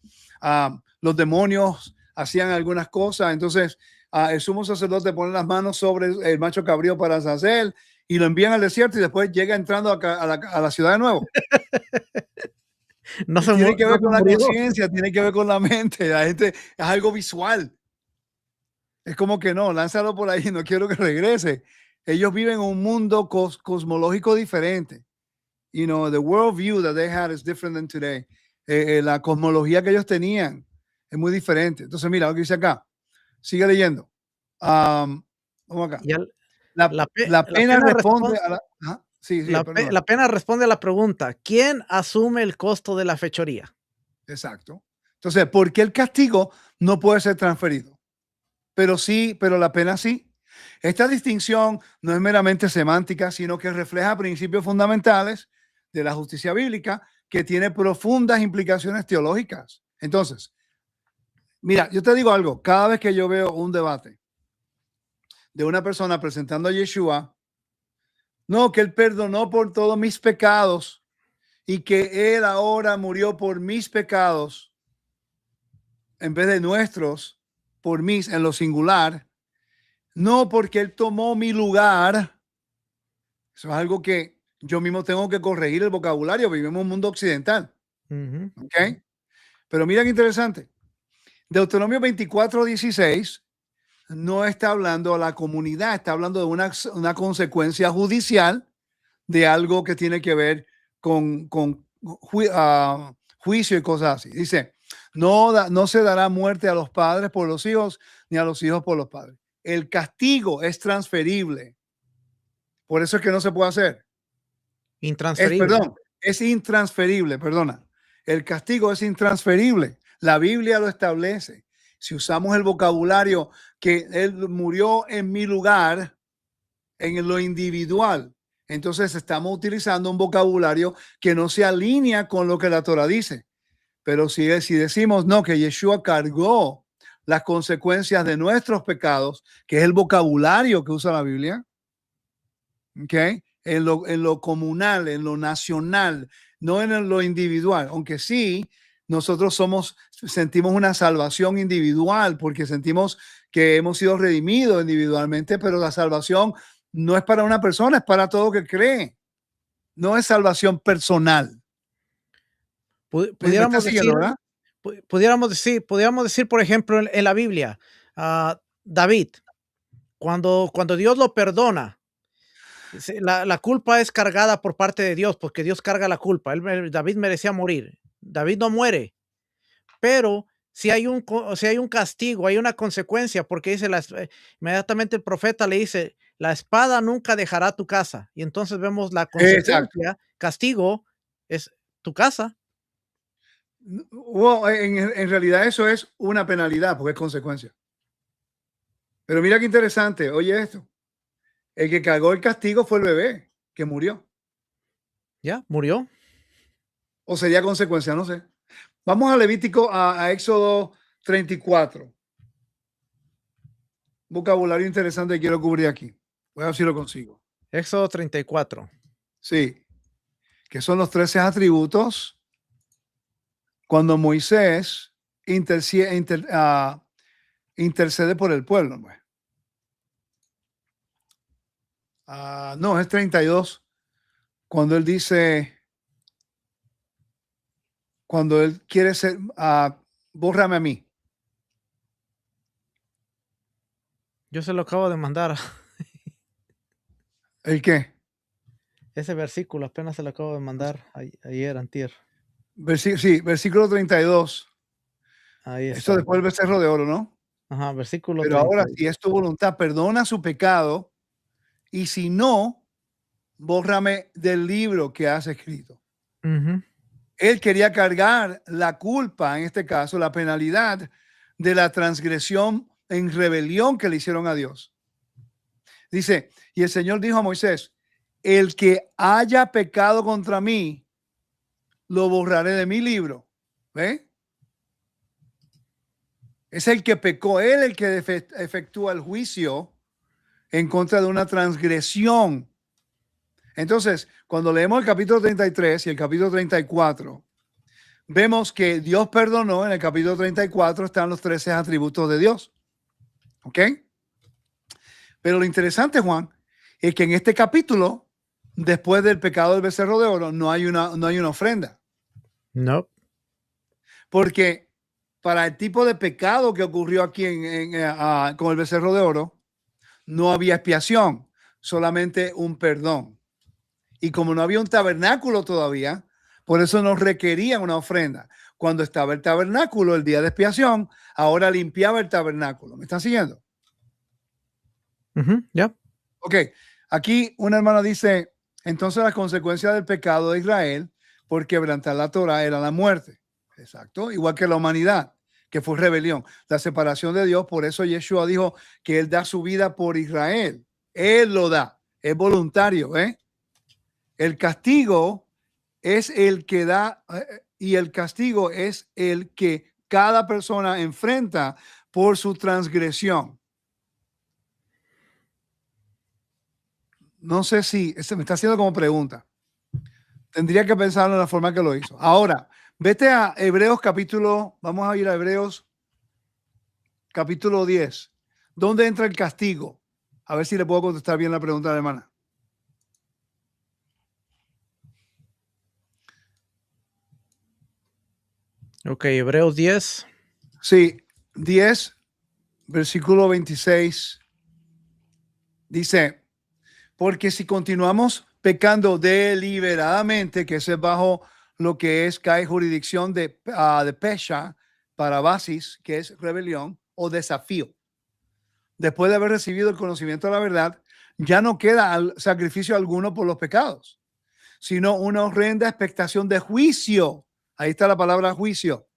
los demonios hacían algunas cosas. Entonces, el sumo sacerdote pone las manos sobre el macho cabrío para Azazel y lo envían al desierto y después llega entrando a la ciudad de nuevo. No se Tiene que ver con la murió. conciencia, tiene que ver con la mente. La gente es algo visual. Es como que no, lánzalo por ahí, no quiero que regrese. Ellos viven en un mundo cosmológico diferente. You know, the worldview that they had is different than today. La cosmología que ellos tenían es muy diferente. Entonces, mira lo que dice acá. Sigue leyendo. Vamos acá. La pena responde a la... Sí, la pena responde a la pregunta: ¿quién asume el costo de la fechoría? Exacto. Entonces, ¿por qué el castigo no puede ser transferido? Pero la pena sí. Esta distinción no es meramente semántica, sino que refleja principios fundamentales de la justicia bíblica que tiene profundas implicaciones teológicas. Entonces, mira, yo te digo algo, cada vez que yo veo un debate de una persona presentando a Yeshua, no, que él perdonó por todos mis pecados y que él ahora murió por mis pecados en vez de nuestros, por mis en lo singular, no porque él tomó mi lugar. Eso es algo que yo mismo tengo que corregir el vocabulario. Vivimos en un mundo occidental. ¿Ok? Pero mira qué interesante. Deuteronomio 24:16 no está hablando a la comunidad, está hablando de una consecuencia judicial de algo que tiene que ver con juicio y cosas así. Dice, no se dará muerte a los padres por los hijos, ni a los hijos por los padres. El castigo es transferible. Por eso es que no se puede hacer. Intransferible. Es intransferible, perdona. El castigo es intransferible. La Biblia lo establece. Si usamos el vocabulario que él murió en mi lugar, en lo individual, entonces estamos utilizando un vocabulario que no se alinea con lo que la Torah dice. Pero si decimos no, que Yeshua cargó las consecuencias de nuestros pecados, que es el vocabulario que usa la Biblia, ¿ok? En lo comunal, en lo nacional, no en lo individual, aunque sí nosotros sentimos una salvación individual porque sentimos que hemos sido redimidos individualmente, pero la salvación no es para una persona, es para todo que cree. No es salvación personal. Pudiéramos decir, por ejemplo, en la Biblia, David, cuando Dios lo perdona, la culpa es cargada por parte de Dios, porque Dios carga la culpa. David merecía morir. David no muere, pero si hay un castigo, hay una consecuencia, porque dice inmediatamente el profeta le dice, la espada nunca dejará tu casa. Y entonces vemos la consecuencia, castigo, es tu casa. Well, en realidad eso es una penalidad porque es consecuencia. Pero mira qué interesante, oye esto. El que cargó el castigo fue el bebé que murió. ¿Ya? ¿Murió? O sería consecuencia, no sé. Vamos a Levítico, a Éxodo 34. Vocabulario interesante que quiero cubrir aquí. Voy a ver si lo consigo. Éxodo 34. Sí. Que son los 13 atributos cuando Moisés intercede por el pueblo. Pues. No, es 32. Cuando él dice, cuando él quiere ser, bórrame a mí. Yo se lo acabo de mandar. ¿El qué? Ese versículo apenas se lo acabo de mandar ayer, antier. Sí, versículo 32. Ahí está. Esto después del becerro de oro, ¿no? Ajá, versículo Pero 30. ahora, si es tu voluntad, perdona su pecado, y si no, bórrame del libro que has escrito. Él quería cargar la culpa, en este caso, la penalidad de la transgresión en rebelión que le hicieron a Dios. Dice, y el Señor dijo a Moisés, el que haya pecado contra mí, lo borraré de mi libro. ¿Ve? Es el que pecó, él el que efectúa el juicio en contra de una transgresión. Entonces, cuando leemos el capítulo 33 y el capítulo 34, vemos que Dios perdonó. En el capítulo 34 están los 13 atributos de Dios. ¿Ok? Pero lo interesante, Juan, es que en este capítulo, después del pecado del becerro de oro, no hay una ofrenda. No. Porque para el tipo de pecado que ocurrió aquí con el becerro de oro, no había expiación, solamente un perdón. Y como no había un tabernáculo todavía, por eso no requerían una ofrenda. Cuando estaba el tabernáculo, el día de expiación, ahora limpiaba el tabernáculo. ¿Me están siguiendo? Ya. Ok, aquí una hermana dice, entonces la consecuencia del pecado de Israel por quebrantar la Torah era la muerte. Exacto, igual que la humanidad, que fue rebelión, la separación de Dios. Por eso Yeshua dijo que él da su vida por Israel. Él lo da, es voluntario. El castigo es el que da, y el castigo es el que cada persona enfrenta por su transgresión. No sé si se me está haciendo como pregunta. Tendría que pensarlo en la forma que lo hizo. Ahora, vete a Hebreos capítulo, vamos a ir a Hebreos capítulo 10. ¿Dónde entra el castigo? A ver si le puedo contestar bien la pregunta a la hermana. Ok, Hebreos 10. Sí, 10, versículo 26. Dice, porque si continuamos pecando deliberadamente, que es bajo lo que es, cae jurisdicción de pesha, para basis, que es rebelión o desafío. Después de haber recibido el conocimiento de la verdad, ya no queda sacrificio alguno por los pecados, sino una horrenda expectación de juicio. Ahí está la palabra juicio.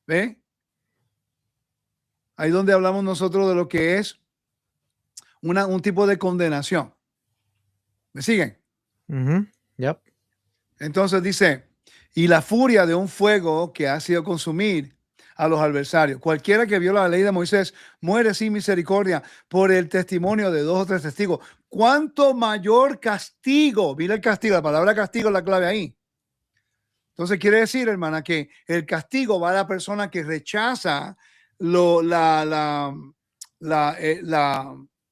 ¿Ve? Ahí donde hablamos nosotros de lo que es un tipo de condenación. ¿Me siguen? Yep. Entonces dice, y la furia de un fuego que ha sido consumir a los adversarios. Cualquiera que viola la ley de Moisés muere sin misericordia por el testimonio de 2 o 3 testigos. ¿Cuánto mayor castigo? Mira el castigo, la palabra castigo es la clave ahí. Entonces quiere decir, hermana, que el castigo va a la persona que rechaza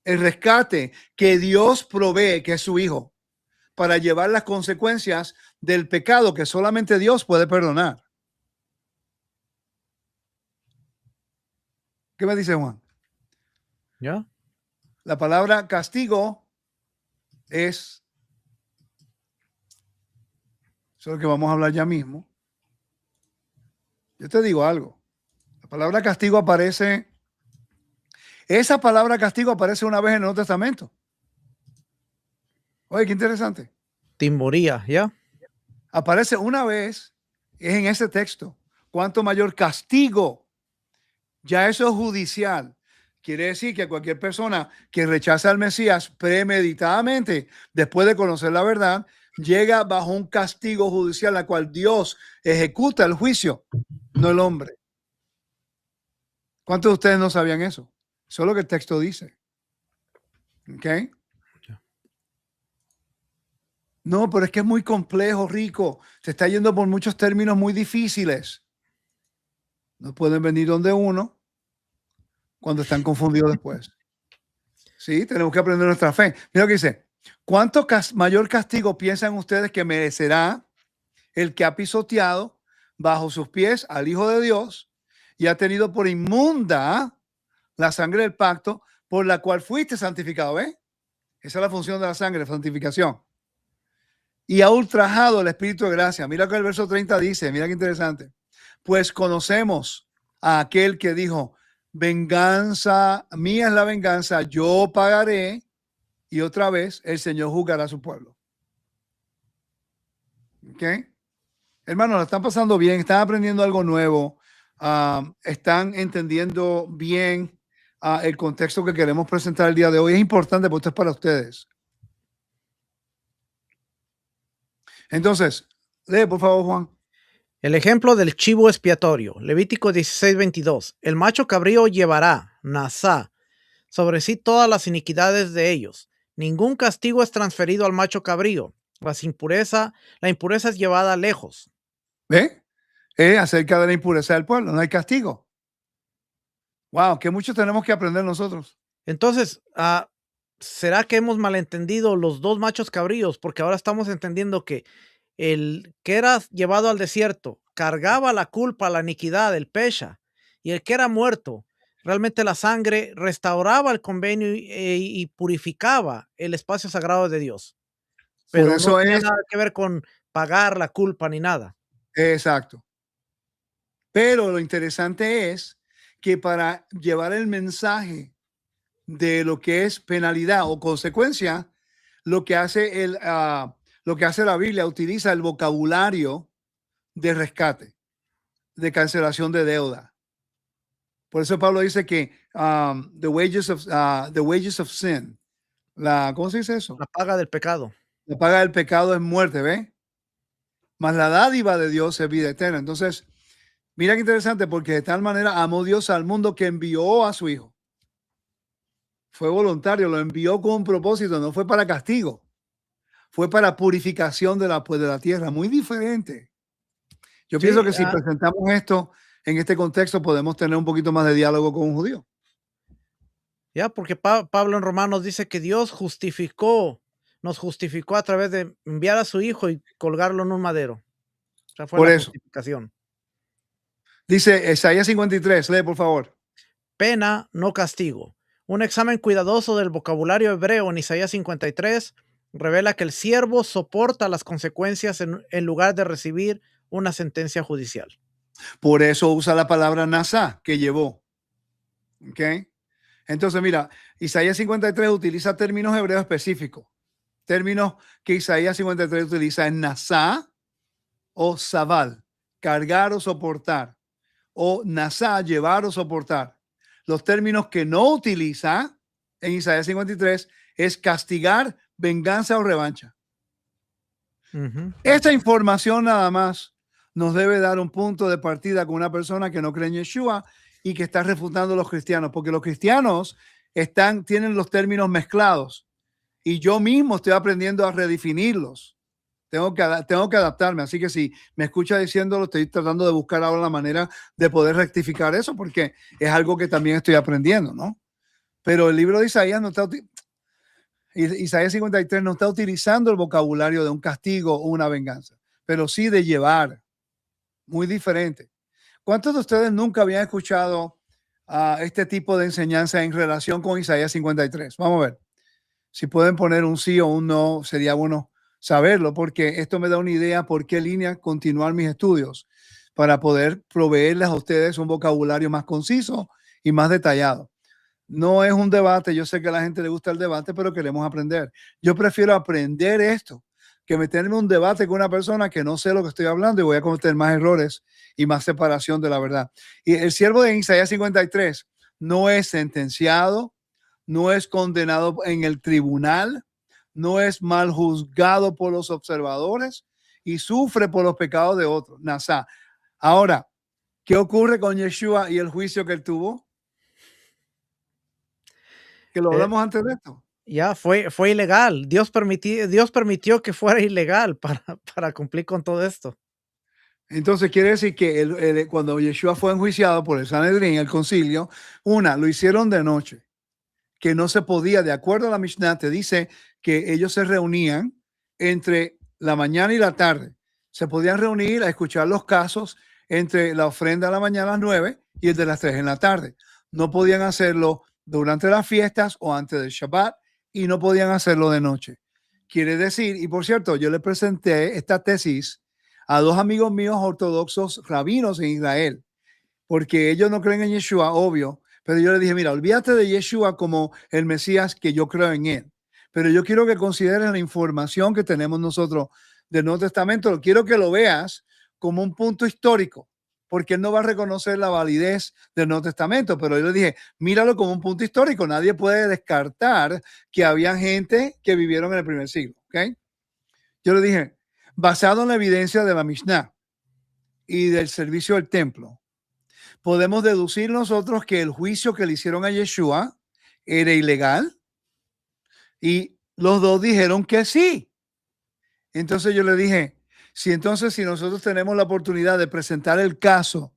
el rescate que Dios provee, que es su hijo, para llevar las consecuencias del pecado que solamente Dios puede perdonar. ¿Qué me dice Juan? ¿Ya? La palabra castigo es, eso es lo que vamos a hablar ya mismo. Yo te digo algo. La palabra castigo aparece, esa palabra castigo aparece una vez en el Nuevo Testamento. Oye, qué interesante. Timoría, ¿ya? Aparece una vez, es en ese texto. Cuanto mayor castigo, ya eso es judicial. Quiere decir que cualquier persona que rechaza al Mesías premeditadamente, después de conocer la verdad, llega bajo un castigo judicial, la cual Dios ejecuta el juicio, no el hombre. ¿Cuántos de ustedes no sabían eso? Eso es lo que el texto dice. ¿Ok? No, pero es que es muy complejo, Rico. Se está yendo por muchos términos muy difíciles. No pueden venir donde uno cuando están confundidos después. Sí, tenemos que aprender nuestra fe. Mira lo que dice. ¿Cuánto mayor castigo piensan ustedes que merecerá el que ha pisoteado bajo sus pies al Hijo de Dios y ha tenido por inmunda la sangre del pacto por la cual fuiste santificado? ¿Ves? Esa es la función de la sangre, santificación. Y ha ultrajado el Espíritu de gracia. Mira que el verso 30 dice, mira qué interesante. Pues conocemos a aquel que dijo, venganza, mía es la venganza, yo pagaré. Y otra vez el Señor juzgará a su pueblo. ¿Ok? Hermanos, lo están pasando bien, están aprendiendo algo nuevo, están entendiendo bien el contexto que queremos presentar el día de hoy. Es importante porque esto es para ustedes. Entonces, lee por favor, Juan. El ejemplo del chivo expiatorio, Levítico 16:22. El macho cabrío llevará, nasá, sobre sí todas las iniquidades de ellos. Ningún castigo es transferido al macho cabrío. La impureza es llevada lejos. ¿Ve? Acerca de la impureza del pueblo, no hay castigo. Wow, que mucho tenemos que aprender nosotros. Entonces, ¿será que hemos malentendido los dos machos cabríos? Porque ahora estamos entendiendo que el que era llevado al desierto cargaba la culpa, la iniquidad, el pesha, y el que era muerto, realmente la sangre restauraba el convenio y purificaba el espacio sagrado de Dios, Por pero no eso tenía es, nada que ver con pagar la culpa ni nada. exacto. Pero lo interesante es que para llevar el mensaje de lo que es penalidad o consecuencia, lo que hace lo que hace la Biblia utiliza el vocabulario de rescate, de cancelación de deuda. Por eso Pablo dice que the wages of sin, ¿cómo se dice eso? La paga del pecado. La paga del pecado es muerte, ¿ve? Mas la dádiva de Dios es vida eterna. Entonces, mira qué interesante, porque de tal manera amó Dios al mundo que envió a su Hijo. Fue voluntario, lo envió con un propósito, no fue para castigo, fue para purificación de la tierra, muy diferente. Yo pienso Sí, que si presentamos esto en este contexto, podemos tener un poquito más de diálogo con un judío. ya, porque Pablo en Romanos dice que Dios nos justificó a través de enviar a su hijo y colgarlo en un madero. O sea, fue Por la eso, justificación. dice Isaías 53, lee por favor. Pena, no castigo. Un examen cuidadoso del vocabulario hebreo en Isaías 53 revela que el siervo soporta las consecuencias en lugar de recibir una sentencia judicial. Por eso usa la palabra nasá, que llevó. ¿Ok? Entonces, mira, Isaías 53 utiliza términos hebreos específicos. Términos que Isaías 53 utiliza en nasá o sabal, cargar o soportar, o nasá, llevar o soportar. Los términos que no utiliza en Isaías 53 es castigar, venganza o revancha. Esta información nada más nos debe dar un punto de partida con una persona que no cree en Yeshua y que está refutando a los cristianos, porque los cristianos tienen los términos mezclados y yo mismo estoy aprendiendo a redefinirlos. Tengo que adaptarme, así que si me escucha diciéndolo, estoy tratando de buscar ahora la manera de poder rectificar eso, porque es algo que también estoy aprendiendo, ¿no? Pero el libro de Isaías Isaías 53 no está utilizando el vocabulario de un castigo o una venganza, pero sí de llevar, muy diferente. ¿Cuántos de ustedes nunca habían escuchado este tipo de enseñanza en relación con Isaías 53? Vamos a ver. Si pueden poner un sí o un no, sería bueno saberlo, porque esto me da una idea por qué línea continuar mis estudios, para poder proveerles a ustedes un vocabulario más conciso y más detallado. No es un debate, yo sé que a la gente le gusta el debate, pero queremos aprender. Yo prefiero aprender esto que meterme en un debate con una persona que no sé lo que estoy hablando y voy a cometer más errores y más separación de la verdad. Y el siervo de Isaías 53 no es sentenciado, no es condenado en el tribunal, no es mal juzgado por los observadores y sufre por los pecados de otros. Nasá. Ahora, ¿qué ocurre con Yeshua y el juicio que él tuvo? Que lo Eh, hablamos antes de esto. ya fue ilegal. Dios permitió que fuera ilegal para cumplir con todo esto. Entonces quiere decir que cuando Yeshua fue enjuiciado por el Sanedrín, el concilio, lo hicieron de noche, que no se podía, de acuerdo a la Mishnah, te dice que ellos se reunían entre la mañana y la tarde. Se podían reunir a escuchar los casos entre la ofrenda a la mañana a las 9 y el de las 3 en la tarde. No podían hacerlo durante las fiestas o antes del Shabbat y no podían hacerlo de noche. Quiere decir, y por cierto, yo le presenté esta tesis a dos amigos míos ortodoxos rabinos en Israel, porque ellos no creen en Yeshua, obvio, pero yo le dije, mira, olvídate de Yeshua como el Mesías, que yo creo en él, pero yo quiero que consideres la información que tenemos nosotros del Nuevo Testamento, quiero que lo veas como un punto histórico, porque él no va a reconocer la validez del Nuevo Testamento, pero yo le dije, míralo como un punto histórico, nadie puede descartar que había gente que vivieron en el primer siglo, ¿ok? Yo le dije, basado en la evidencia de la Mishnah, y del servicio del templo, podemos deducir nosotros que el juicio que le hicieron a Yeshua era ilegal y los dos dijeron que sí. Entonces yo le dije, si nosotros tenemos la oportunidad de presentar el caso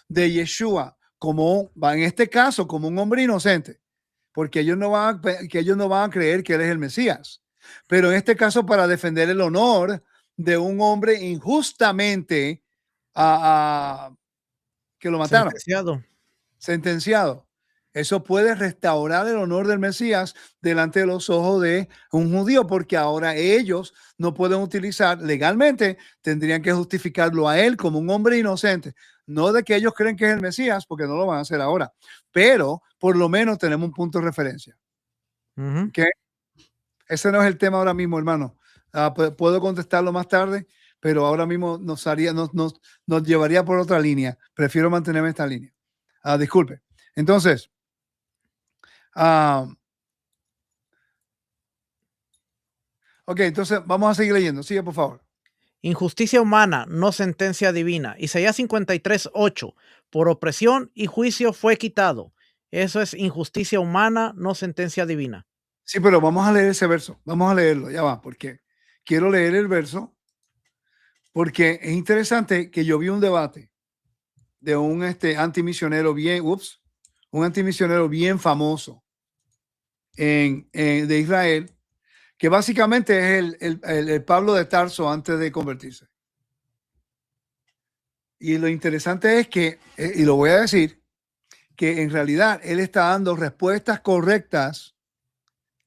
de Yeshua como, en este caso, como un hombre inocente, porque ellos no van a creer que él es el Mesías, pero en este caso para defender el honor de un hombre injustamente que lo mataron. Sentenciado. Eso puede restaurar el honor del Mesías delante de los ojos de un judío, porque ahora ellos no pueden utilizar legalmente, tendrían que justificarlo a él como un hombre inocente. No de que ellos creen que es el Mesías, porque no lo van a hacer ahora, pero por lo menos tenemos un punto de referencia. ¿Okay? Ese no es el tema ahora mismo, hermano. Puedo contestarlo más tarde, pero ahora mismo nos llevaría por otra línea. Prefiero mantenerme en esta línea. Disculpe. Entonces, ok, entonces vamos a seguir leyendo. Sigue, por favor. Injusticia humana, no sentencia divina. Isaías 53:8. Por opresión y juicio fue quitado. Eso es injusticia humana, no sentencia divina. Sí, pero vamos a leer ese verso. Vamos a leerlo, ya va, porque quiero leer el verso, porque es interesante que yo vi un debate de un antimisionero un antimisionero bien famoso de Israel, que básicamente es el Pablo de Tarso antes de convertirse. Y lo interesante es que, y lo voy a decir, que en realidad él está dando respuestas correctas,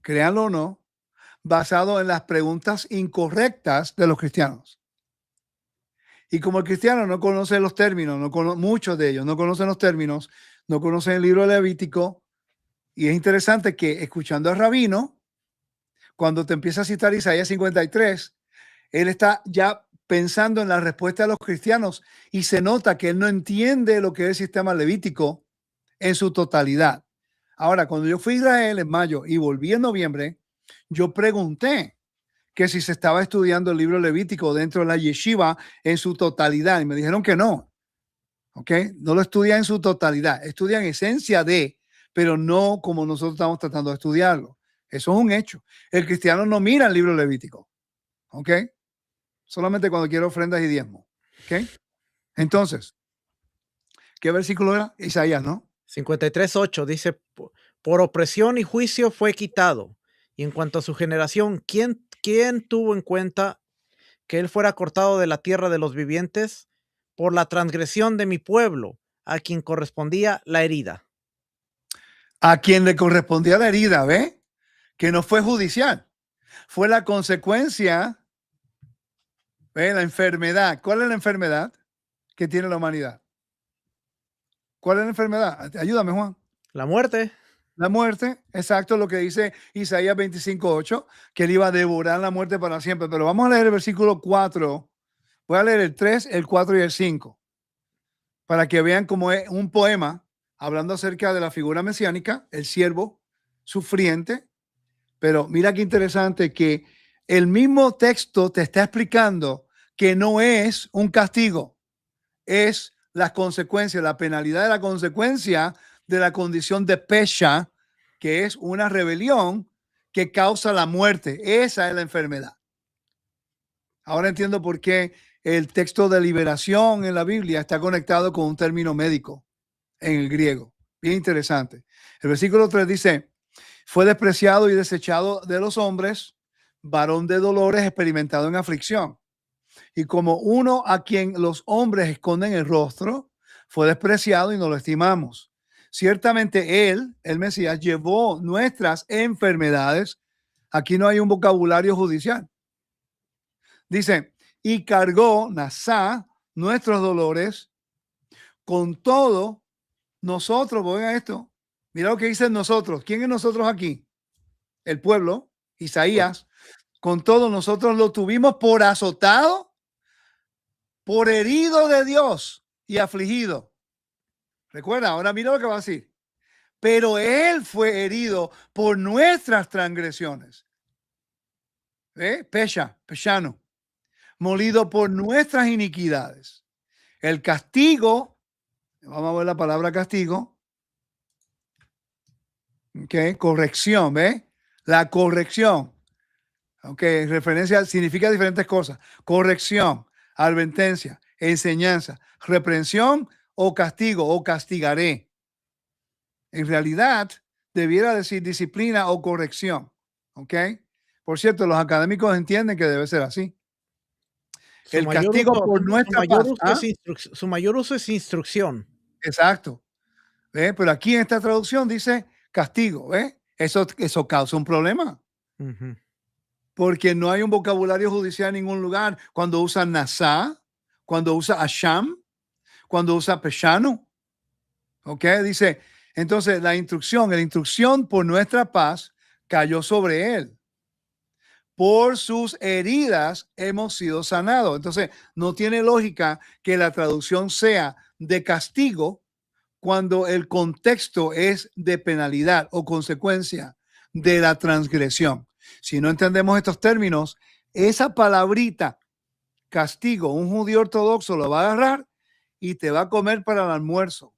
créanlo o no, basado en las preguntas incorrectas de los cristianos. Y como el cristiano no conoce los términos, muchos de ellos no conocen los términos, no conocen el libro Levítico, y es interesante que escuchando al rabino, cuando te empieza a citar Isaías 53, él está ya pensando en la respuesta de los cristianos y se nota que él no entiende lo que es el sistema levítico en su totalidad. Ahora, cuando yo fui a Israel en mayo y volví en noviembre, yo pregunté que si se estaba estudiando el libro levítico dentro de la yeshiva en su totalidad y me dijeron que no. ¿Ok? No lo estudian en su totalidad, estudian esencia de, pero no como nosotros estamos tratando de estudiarlo. Eso es un hecho. El cristiano no mira el libro levítico. ¿Ok? Solamente cuando quiere ofrendas y diezmo. ¿Ok? Entonces, ¿qué versículo era? Isaías, ¿no? 53:8 dice, por opresión y juicio fue quitado. Y en cuanto a su generación, ¿quién tuvo en cuenta que él fuera cortado de la tierra de los vivientes por la transgresión de mi pueblo, a quien correspondía la herida? A quien le correspondía la herida, ¿ve? Que no fue judicial. Fue la consecuencia, ¿ve? La enfermedad. ¿Cuál es la enfermedad que tiene la humanidad? ¿Cuál es la enfermedad? Ayúdame, Juan. La muerte. La muerte, exacto, lo que dice Isaías 25:8, que él iba a devorar la muerte para siempre. Pero vamos a leer el versículo 4. Voy a leer el 3, el 4 y el 5, para que vean cómo es un poema hablando acerca de la figura mesiánica, el siervo sufriente. Pero mira qué interesante que el mismo texto te está explicando que no es un castigo, es las consecuencias, la penalidad de la consecuencia de la condición de pesha, que es una rebelión que causa la muerte. Esa es la enfermedad. Ahora entiendo por qué el texto de liberación en la Biblia está conectado con un término médico en el griego. Bien interesante. El versículo 3 dice, fue despreciado y desechado de los hombres, varón de dolores, experimentado en aflicción. Y como uno a quien los hombres esconden el rostro, fue despreciado y no lo estimamos. Ciertamente él, el Mesías, llevó nuestras enfermedades. Aquí no hay un vocabulario judicial. Dice, y cargó, Nasá, nuestros dolores. Con todo, nosotros, oigan esto, mira lo que dicen nosotros. ¿Quién es nosotros aquí? El pueblo, Isaías. Con todo, nosotros lo tuvimos por azotado, por herido de Dios y afligido. Recuerda, ahora mira lo que va a decir. Pero él fue herido por nuestras transgresiones. Peshano. Molido por nuestras iniquidades. El castigo, vamos a ver la palabra castigo. Ok, corrección, ¿ves? La corrección. Ok, referencia significa diferentes cosas. Corrección, advertencia, enseñanza, reprensión o castigo o castigaré. En realidad, debiera decir disciplina o corrección. ¿Ok? Por cierto, los académicos entienden que debe ser así. El castigo por nuestra paz. Su mayor uso es instrucción. Exacto. ¿Ve? Pero aquí en esta traducción dice castigo. ¿Ve? Eso causa un problema. Porque no hay un vocabulario judicial en ningún lugar. Cuando usa Nasá, cuando usa Asham, cuando usa Peshanu. ¿Ok? Dice, entonces la instrucción por nuestra paz cayó sobre él. Por sus heridas hemos sido sanados. Entonces, no tiene lógica que la traducción sea de castigo cuando el contexto es de penalidad o consecuencia de la transgresión. Si no entendemos estos términos, esa palabrita castigo, un judío ortodoxo lo va a agarrar y te va a comer para el almuerzo,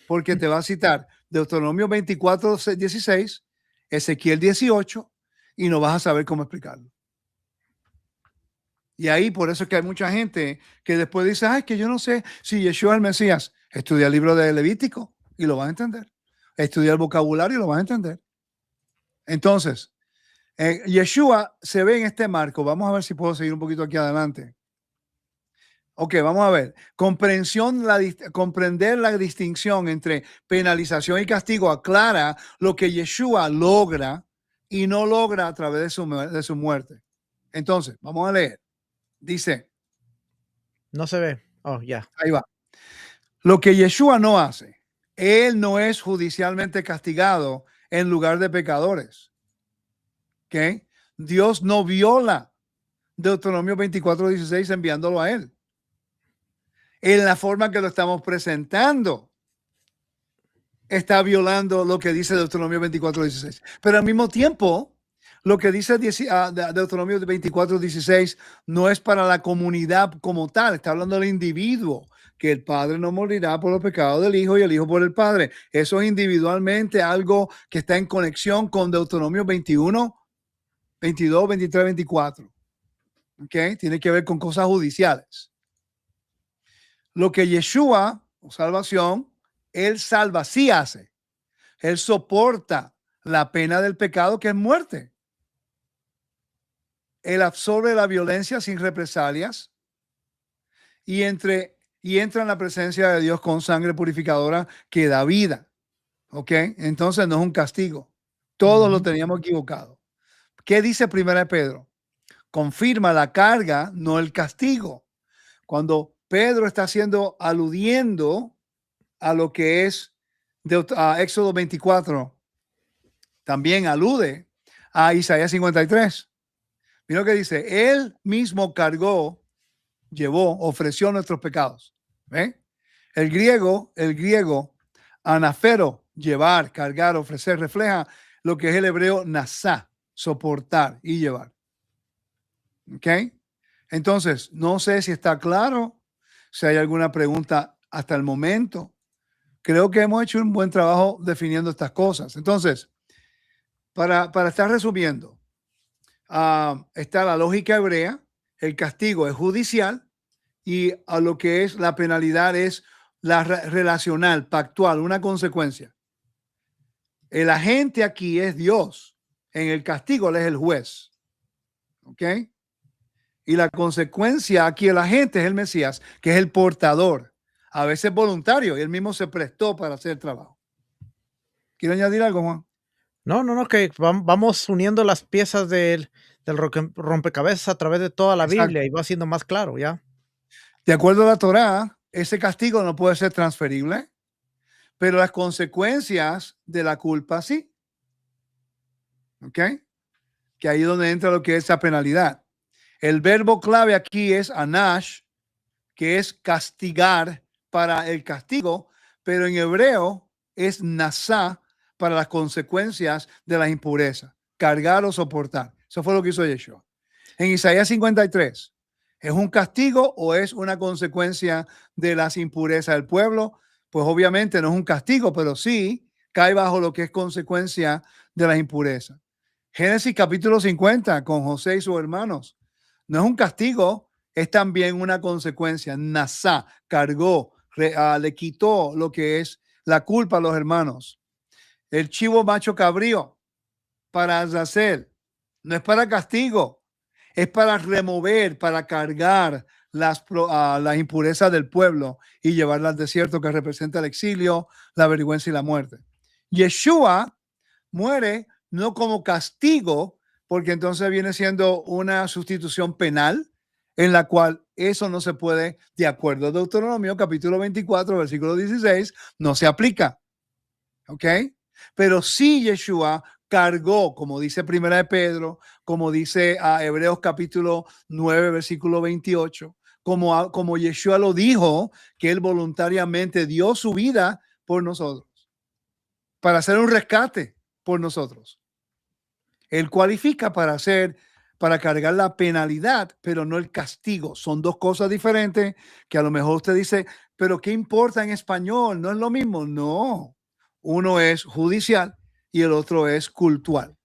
porque te va a citar Deuteronomio 24, 16, Ezequiel 18, y no vas a saber cómo explicarlo. Y ahí por eso es que hay mucha gente que después dice, ay, que yo no sé si Yeshua es el Mesías. Estudia el libro de Levítico y lo vas a entender. Estudia el vocabulario y lo vas a entender. Entonces, Yeshua se ve en este marco. Vamos a ver si puedo seguir un poquito aquí adelante. Ok, vamos a ver. Comprender la distinción entre penalización y castigo aclara lo que Yeshua logra y no logra a través de su muerte. Entonces, vamos a leer. Dice. No se ve. Oh, ya. Ahí va. Lo que Yeshua no hace, él no es judicialmente castigado en lugar de pecadores. ¿Ok? Dios no viola Deuteronomio 24:16 enviándolo a él. En la forma que lo estamos presentando, está violando lo que dice Deuteronomio 24:16. Pero al mismo tiempo, lo que dice Deuteronomio 24:16 no es para la comunidad como tal, está hablando del individuo, que el padre no morirá por los pecados del hijo y el hijo por el padre. Eso es individualmente algo que está en conexión con Deuteronomio 21, 22, 23, 24. ¿Okay? Tiene que ver con cosas judiciales. Lo que Yeshua, o salvación, él salva, sí hace. Él soporta la pena del pecado, que es muerte. Él absorbe la violencia sin represalias y entra en la presencia de Dios con sangre purificadora que da vida. ¿Ok? Entonces no es un castigo. Todos lo teníamos equivocado. ¿Qué dice 1 Pedro? Confirma la carga, no el castigo. Cuando Pedro está aludiendo a lo que es Éxodo 24, también alude a Isaías 53. Mira lo que dice, él mismo ofreció nuestros pecados. ¿Ve? El griego, anafero, llevar, cargar, ofrecer, refleja lo que es el hebreo nasá, soportar y llevar. ¿Ok? Entonces, no sé si está claro, si hay alguna pregunta hasta el momento. Creo que hemos hecho un buen trabajo definiendo estas cosas. Entonces, para estar resumiendo, está la lógica hebrea, el castigo es judicial y a lo que es la penalidad es la relacional, pactual, una consecuencia. El agente aquí es Dios, en el castigo él es el juez. ¿Ok? Y la consecuencia aquí el agente es el Mesías, que es el portador, a veces voluntario, y él mismo se prestó para hacer el trabajo. ¿Quiere añadir algo, Juan? No, que vamos uniendo las piezas del rompecabezas a través de toda la Biblia y va siendo más claro, ¿ya? De acuerdo a la Torá, ese castigo no puede ser transferible, pero las consecuencias de la culpa sí. ¿Ok? Que ahí es donde entra lo que es esa penalidad. El verbo clave aquí es anash, que es castigar para el castigo, pero en hebreo es nasá para las consecuencias de las impurezas, cargar o soportar. Eso fue lo que hizo Yeshua. En Isaías 53, ¿Es un castigo o es una consecuencia de las impurezas del pueblo? Pues obviamente no es un castigo, pero sí cae bajo lo que es consecuencia de las impurezas. Génesis capítulo 50 con José y sus hermanos. No es un castigo, es también una consecuencia. Nasá cargó, le quitó lo que es la culpa a los hermanos. El chivo macho cabrío para Azazel no es para castigo, es para remover, para cargar las impurezas del pueblo y llevarlas al desierto, que representa el exilio, la vergüenza y la muerte. Yeshua muere no como castigo, porque entonces viene siendo una sustitución penal en la cual eso no se puede, de acuerdo a Deuteronomio capítulo 24, versículo 16, no se aplica. ¿Ok? Pero sí Yeshua cargó, como dice Primera de Pedro, como dice Hebreos capítulo 9, versículo 28, como Yeshua lo dijo, que él voluntariamente dio su vida por nosotros, para hacer un rescate por nosotros. Él cualifica para cargar la penalidad, pero no el castigo. Son dos cosas diferentes que a lo mejor usted dice, pero ¿qué importa en español? No es lo mismo. No, uno es judicial y el otro es cultural.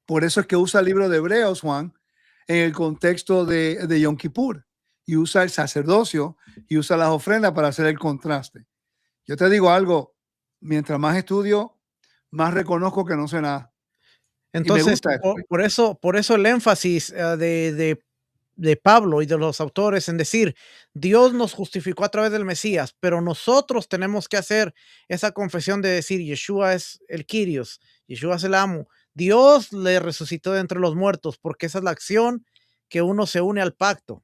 Por eso es que usa el libro de Hebreos, Juan, en el contexto de Yom Kippur, y usa el sacerdocio y usa las ofrendas para hacer el contraste. Yo te digo algo, mientras más estudio, más reconozco que no sé nada. Y me Entonces, gusta eso. por eso el énfasis de Pablo y de los autores en decir, Dios nos justificó a través del Mesías, pero nosotros tenemos que hacer esa confesión de decir, Yeshua es el Kyrios, Yeshua es el amo. Dios le resucitó de entre los muertos, porque esa es la acción que uno se une al pacto.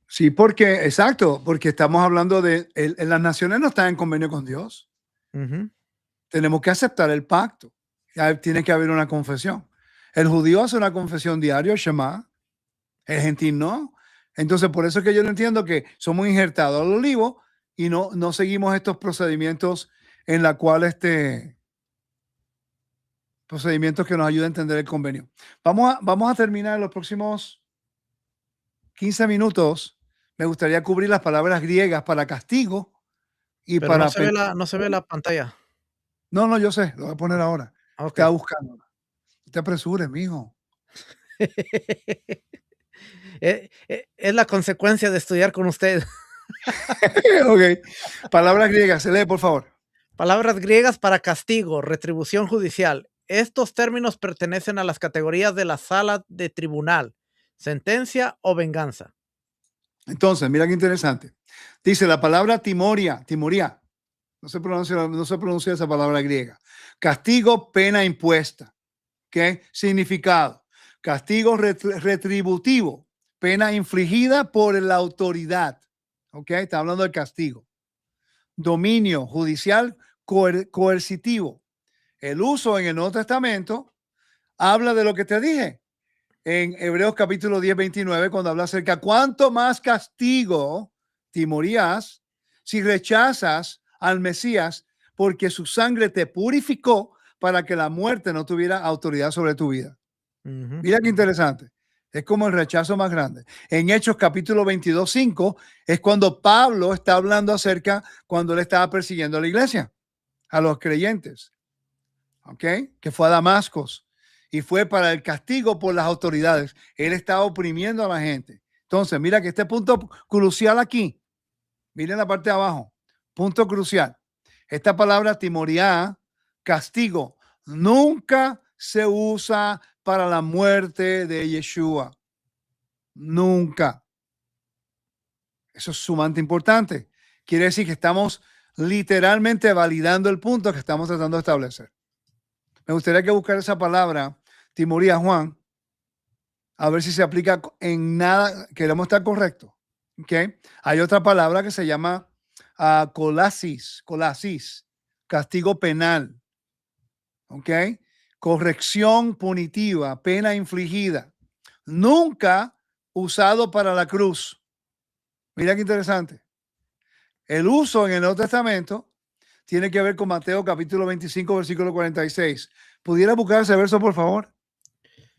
Sí, porque, exacto, porque estamos hablando de, las naciones no están en convenio con Dios. Tenemos que aceptar el pacto. Tiene que haber una confesión. El judío hace una confesión diaria, Shema. El gentil no. Entonces, por eso es que yo no entiendo que somos injertados al olivo y no seguimos estos procedimientos en la cual procedimientos que nos ayudan a entender el convenio. Vamos a terminar en los próximos 15 minutos. Me gustaría cubrir las palabras griegas para castigo y Pero para no se ve la pantalla. No, yo sé, lo voy a poner ahora. Ok. Estaba buscando. No te apresures, mijo. Es la consecuencia de estudiar con usted. Ok. Palabras griegas, se lee, por favor. Palabras griegas para castigo, retribución judicial. Estos términos pertenecen a las categorías de la sala de tribunal, sentencia o venganza. Entonces, mira qué interesante. Dice la palabra timoría. No se pronuncia esa palabra griega. Castigo, pena impuesta. ¿Qué? Significado. Castigo retributivo. Pena infligida por la autoridad. ¿Ok? Está hablando del castigo. Dominio judicial coercitivo. El uso en el Nuevo Testamento habla de lo que te dije en Hebreos capítulo 10, 29, cuando habla acerca cuánto más castigo timorías si rechazas al Mesías, porque su sangre te purificó para que la muerte no tuviera autoridad sobre tu vida. Mira qué interesante. Es como el rechazo más grande. En Hechos capítulo 22, 5 es cuando Pablo está hablando acerca cuando él estaba persiguiendo a la iglesia, a los creyentes, ¿ok? Que fue a Damasco y fue para el castigo por las autoridades. Él estaba oprimiendo a la gente. Entonces, mira que este punto crucial aquí, miren la parte de abajo, punto crucial. Esta palabra timoría, castigo, nunca se usa para la muerte de Yeshua. Nunca. Eso es sumamente importante. Quiere decir que estamos literalmente validando el punto que estamos tratando de establecer. Me gustaría que buscar esa palabra, timoría, Juan, a ver si se aplica en nada. Queremos estar correctos. ¿Okay? Hay otra palabra que se llama colasis, castigo penal. ¿Ok? Corrección punitiva, pena infligida. Nunca usado para la cruz. Mira qué interesante. El uso en el Nuevo Testamento tiene que ver con Mateo capítulo 25, versículo 46. ¿Pudiera buscar ese verso, por favor?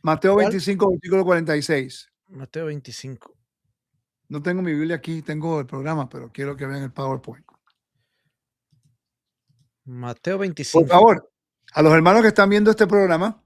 Mateo ¿Cuál? 25, versículo 46. Mateo 25. No tengo mi Biblia aquí, tengo el programa, pero quiero que vean el PowerPoint. Mateo Por 25. favor, a los hermanos que están viendo este programa,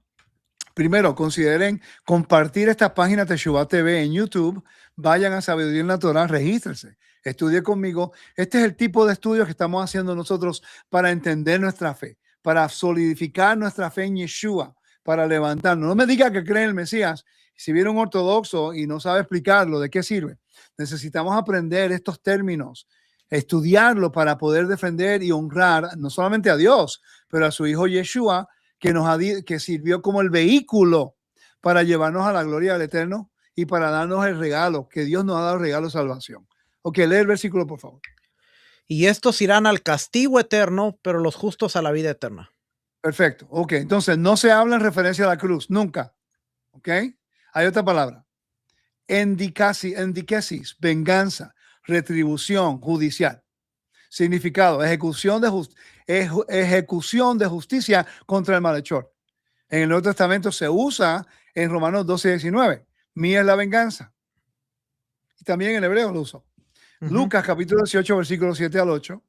primero consideren compartir esta página Teshuvah TV en YouTube. Vayan a Sabiduría en la Torah, regístrense, estudie conmigo. Este es el tipo de estudios que estamos haciendo nosotros para entender nuestra fe, para solidificar nuestra fe en Yeshua, para levantarnos. No me diga que cree en el Mesías. Si viene un ortodoxo y no sabe explicarlo, ¿de qué sirve? Necesitamos aprender estos términos, estudiarlo para poder defender y honrar no solamente a Dios, pero a su hijo Yeshua, que sirvió como el vehículo para llevarnos a la gloria del Eterno y para darnos el regalo, que Dios nos ha dado el regalo de salvación. Ok, lee el versículo, por favor. Y estos irán al castigo eterno, pero los justos a la vida eterna. Perfecto. Ok, entonces no se habla en referencia a la cruz, nunca. Ok, hay otra palabra. Endiquesis, venganza, retribución judicial. Significado, ejecución de justicia contra el malhechor. En el Nuevo Testamento se usa en Romanos 12:19. Mía es la venganza. Y también en hebreo lo uso. Lucas capítulo 18, versículos 7 al 8.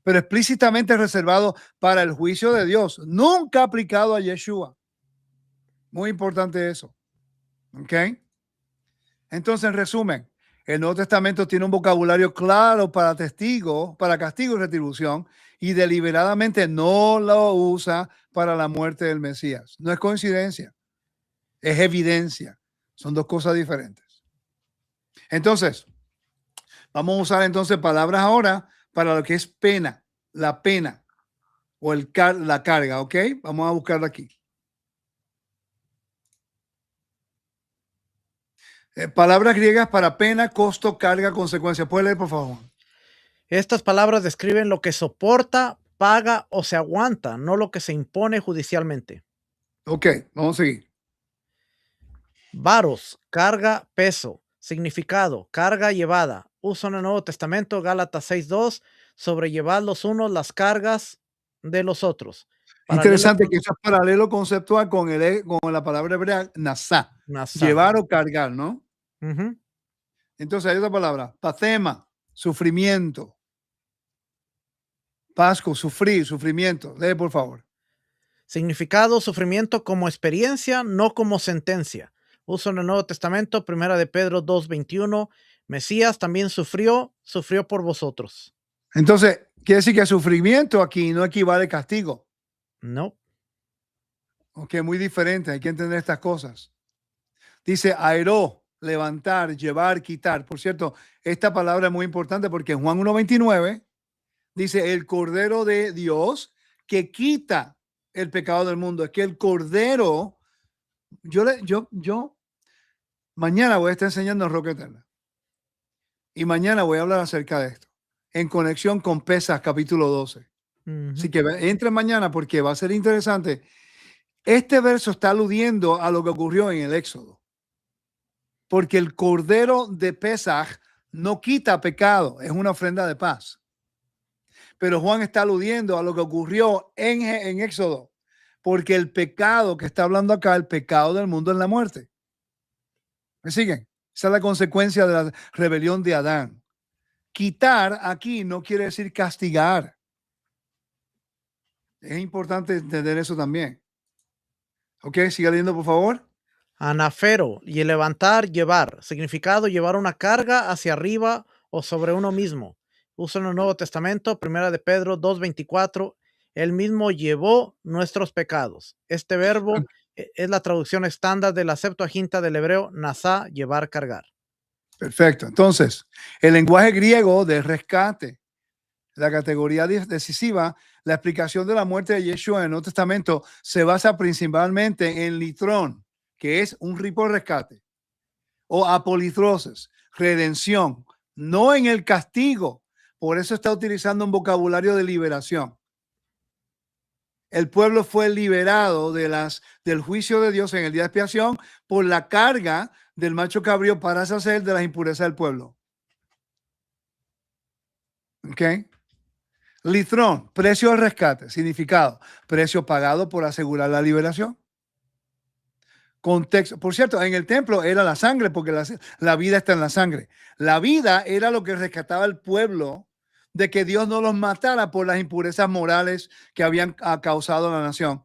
Pero explícitamente reservado para el juicio de Dios. Nunca aplicado a Yeshua. Muy importante eso. ¿Ok? Entonces, en resumen, el Nuevo Testamento tiene un vocabulario claro para testigo, para castigo y retribución, y deliberadamente no lo usa para la muerte del Mesías. No es coincidencia, es evidencia. Son dos cosas diferentes. Entonces, vamos a usar entonces palabras ahora para lo que es pena, la pena o la carga, ¿ok? Vamos a buscarla aquí. Palabras griegas para pena, costo, carga, consecuencia. ¿Puede leer, por favor? Estas palabras describen lo que soporta, paga o se aguanta, no lo que se impone judicialmente. Ok, vamos a seguir. Varos, carga, peso. Significado, carga llevada. Uso en el Nuevo Testamento, Gálatas 6:2, sobrellevad los unos las cargas de los otros. Paralelo Interesante con que eso es paralelo conceptual con la palabra hebrea nasá, Nasá. llevar o cargar, ¿no? Ujú. Entonces hay otra palabra, patema, sufrimiento. Pasco, sufrir, sufrimiento. Lee, por favor. Significado, sufrimiento como experiencia, no como sentencia. Uso en el Nuevo Testamento, primera de Pedro 2:21. Mesías también sufrió por vosotros. Entonces, quiere decir que sufrimiento aquí no equivale a castigo. No. Ok, muy diferente, hay que entender estas cosas. Dice aeró, levantar, llevar, quitar. Por cierto, esta palabra es muy importante porque en Juan 1:29 dice el Cordero de Dios que quita el pecado del mundo. Es que el Cordero, yo mañana voy a estar enseñando en Roca Eterna. Y mañana voy a hablar acerca de esto, en conexión con Pesas capítulo 12. Así que entren mañana porque va a ser interesante. Este verso está aludiendo a lo que ocurrió en el Éxodo. Porque el Cordero de Pesaj no quita pecado, es una ofrenda de paz. Pero Juan está aludiendo a lo que ocurrió en Éxodo. Porque el pecado que está hablando acá, el pecado del mundo es la muerte. ¿Me siguen? Esa es la consecuencia de la rebelión de Adán. Quitar aquí no quiere decir castigar. Es importante entender eso también. Ok, siga leyendo, por favor. Anafero, y levantar, llevar. Significado, llevar una carga hacia arriba o sobre uno mismo. Uso en el Nuevo Testamento, primera de Pedro 2:24. Él mismo llevó nuestros pecados. Este verbo es la traducción estándar de la Septuaginta del hebreo, nasá, llevar, cargar. Perfecto. Entonces, el lenguaje griego de rescate, la categoría decisiva, la explicación de la muerte de Yeshua en el Nuevo Testamento se basa principalmente en litrón, que es un ripo de rescate, o apolitrosis, redención, no en el castigo. Por eso está utilizando un vocabulario de liberación. El pueblo fue liberado del juicio de Dios en el día de expiación por la carga del macho cabrío para deshacer de las impurezas del pueblo. ¿Ok? Litrón, precio del rescate, significado, precio pagado por asegurar la liberación. Contexto. Por cierto, en el templo era la sangre, porque la vida está en la sangre. La vida era lo que rescataba al pueblo de que Dios no los matara por las impurezas morales que habían causado la nación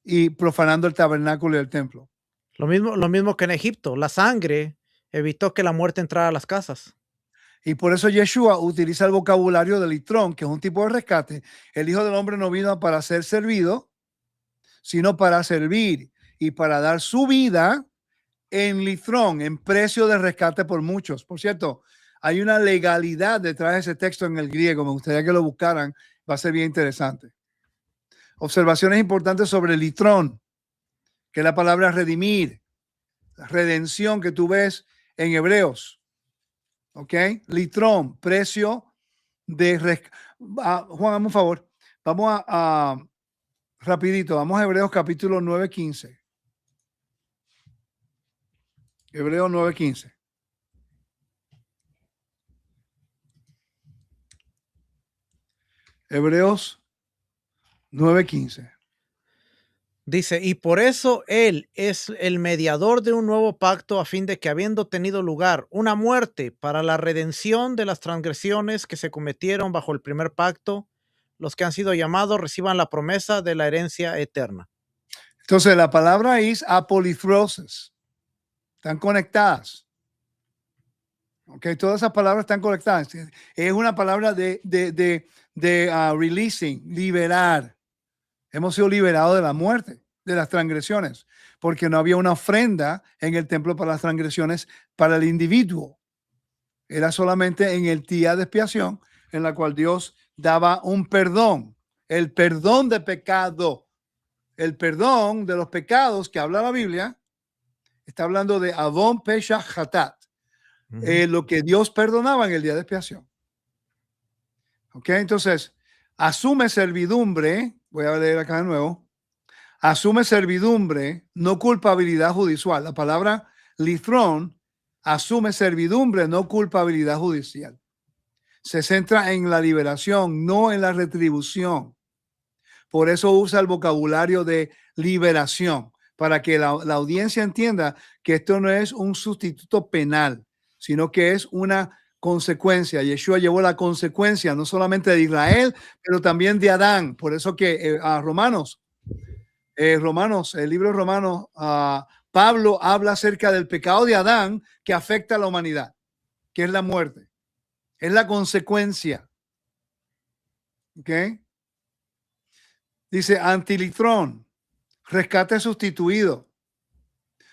y profanando el tabernáculo y el templo. Lo mismo que en Egipto. La sangre evitó que la muerte entrara a las casas. Y por eso Yeshua utiliza el vocabulario del litrón, que es un tipo de rescate. El Hijo del Hombre no vino para ser servido, sino para servir y para dar su vida en litrón, en precio de rescate por muchos. Por cierto, hay una legalidad detrás de ese texto en el griego. Me gustaría que lo buscaran. Va a ser bien interesante. Observaciones importantes sobre el litrón, que es la palabra redimir, la redención que tú ves en Hebreos. ¿Ok? Litrón, precio de rescate. Juan, dame un favor. Vamos a rapidito, vamos a Hebreos capítulo 9:15. Hebreos 9:15. Hebreos 9:15. Dice, y por eso Él es el mediador de un nuevo pacto a fin de que, habiendo tenido lugar una muerte para la redención de las transgresiones que se cometieron bajo el primer pacto, los que han sido llamados reciban la promesa de la herencia eterna. Entonces, la palabra es apolithrosis. Están conectadas. Ok, todas esas palabras están conectadas. Es una palabra de releasing, liberar. Hemos sido liberados de la muerte, de las transgresiones, porque no había una ofrenda en el templo para las transgresiones para el individuo. Era solamente en el día de expiación, en la cual Dios daba un perdón, el perdón de pecado, el perdón de los pecados que habla la Biblia. Está hablando de Avon Pesha Hatat, lo que Dios perdonaba en el día de expiación. Ok, entonces asume servidumbre. Voy a leer acá de nuevo. Asume servidumbre, no culpabilidad judicial. La palabra litrón asume servidumbre, no culpabilidad judicial. Se centra en la liberación, no en la retribución. Por eso usa el vocabulario de liberación, para que la audiencia entienda que esto no es un sustituto penal, sino que es una consecuencia. Yeshua llevó la consecuencia no solamente de Israel, pero también de Adán. Por eso que a Romanos, el libro de Romanos, Pablo habla acerca del pecado de Adán que afecta a la humanidad, que es la muerte. Es la consecuencia. ¿Ok? Dice antilitrón, rescate sustituido,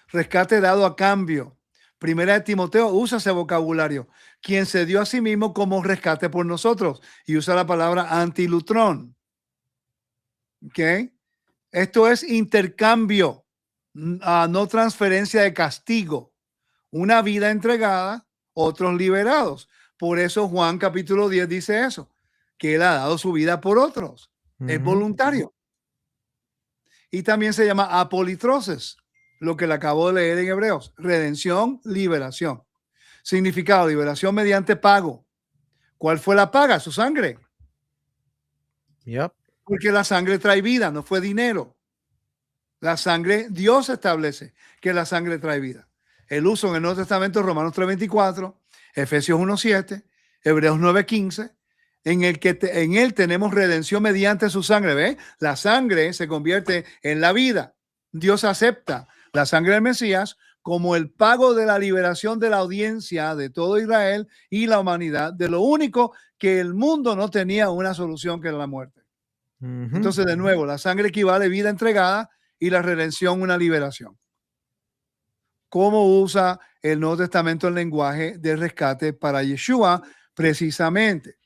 rescate dado a cambio. Primera de Timoteo usa ese vocabulario, quien se dio a sí mismo como rescate por nosotros, y usa la palabra antilutrón. ¿Ok? Esto es intercambio, no transferencia de castigo. Una vida entregada, otros liberados. Por eso Juan capítulo 10 dice eso, que él ha dado su vida por otros. Es voluntario. Y también se llama apolitrosis, lo que le acabo de leer en Hebreos. Redención, liberación. Significado: liberación mediante pago. ¿Cuál fue la paga? Su sangre. Yep. Porque la sangre trae vida, no fue dinero. La sangre, Dios establece que la sangre trae vida. El uso en el Nuevo Testamento, Romanos 3:24, Efesios 1:7, Hebreos 9:15, en él tenemos redención mediante su sangre. ¿Ve? La sangre se convierte en la vida. Dios acepta la sangre del Mesías como el pago de la liberación de la audiencia de todo Israel y la humanidad, de lo único que el mundo no tenía una solución, que era la muerte. Entonces, de nuevo, la sangre equivale a vida entregada y la redención una liberación. ¿Cómo usa el Nuevo Testamento el lenguaje de rescate para Yeshua? Precisamente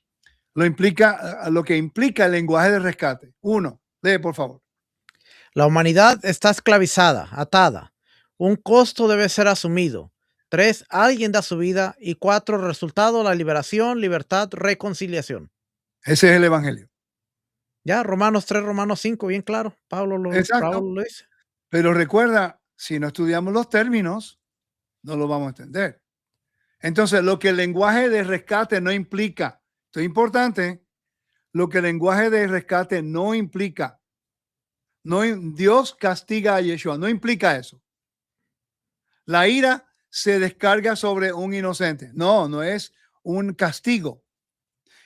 lo que implica el lenguaje de rescate. 1, lee por favor. La humanidad está esclavizada, atada. Un costo debe ser asumido. 3, alguien da su vida. Y 4, resultado, la liberación, libertad, reconciliación. Ese es el evangelio. Ya, Romanos 3, Romanos 5, bien claro. Pablo lo dice. Pero recuerda, si no estudiamos los términos, no lo vamos a entender. Entonces, lo que el lenguaje de rescate no implica, esto es importante, lo que el lenguaje de rescate no implica, Dios castiga a Yeshua, no implica eso. La ira se descarga sobre un inocente. No, no es un castigo.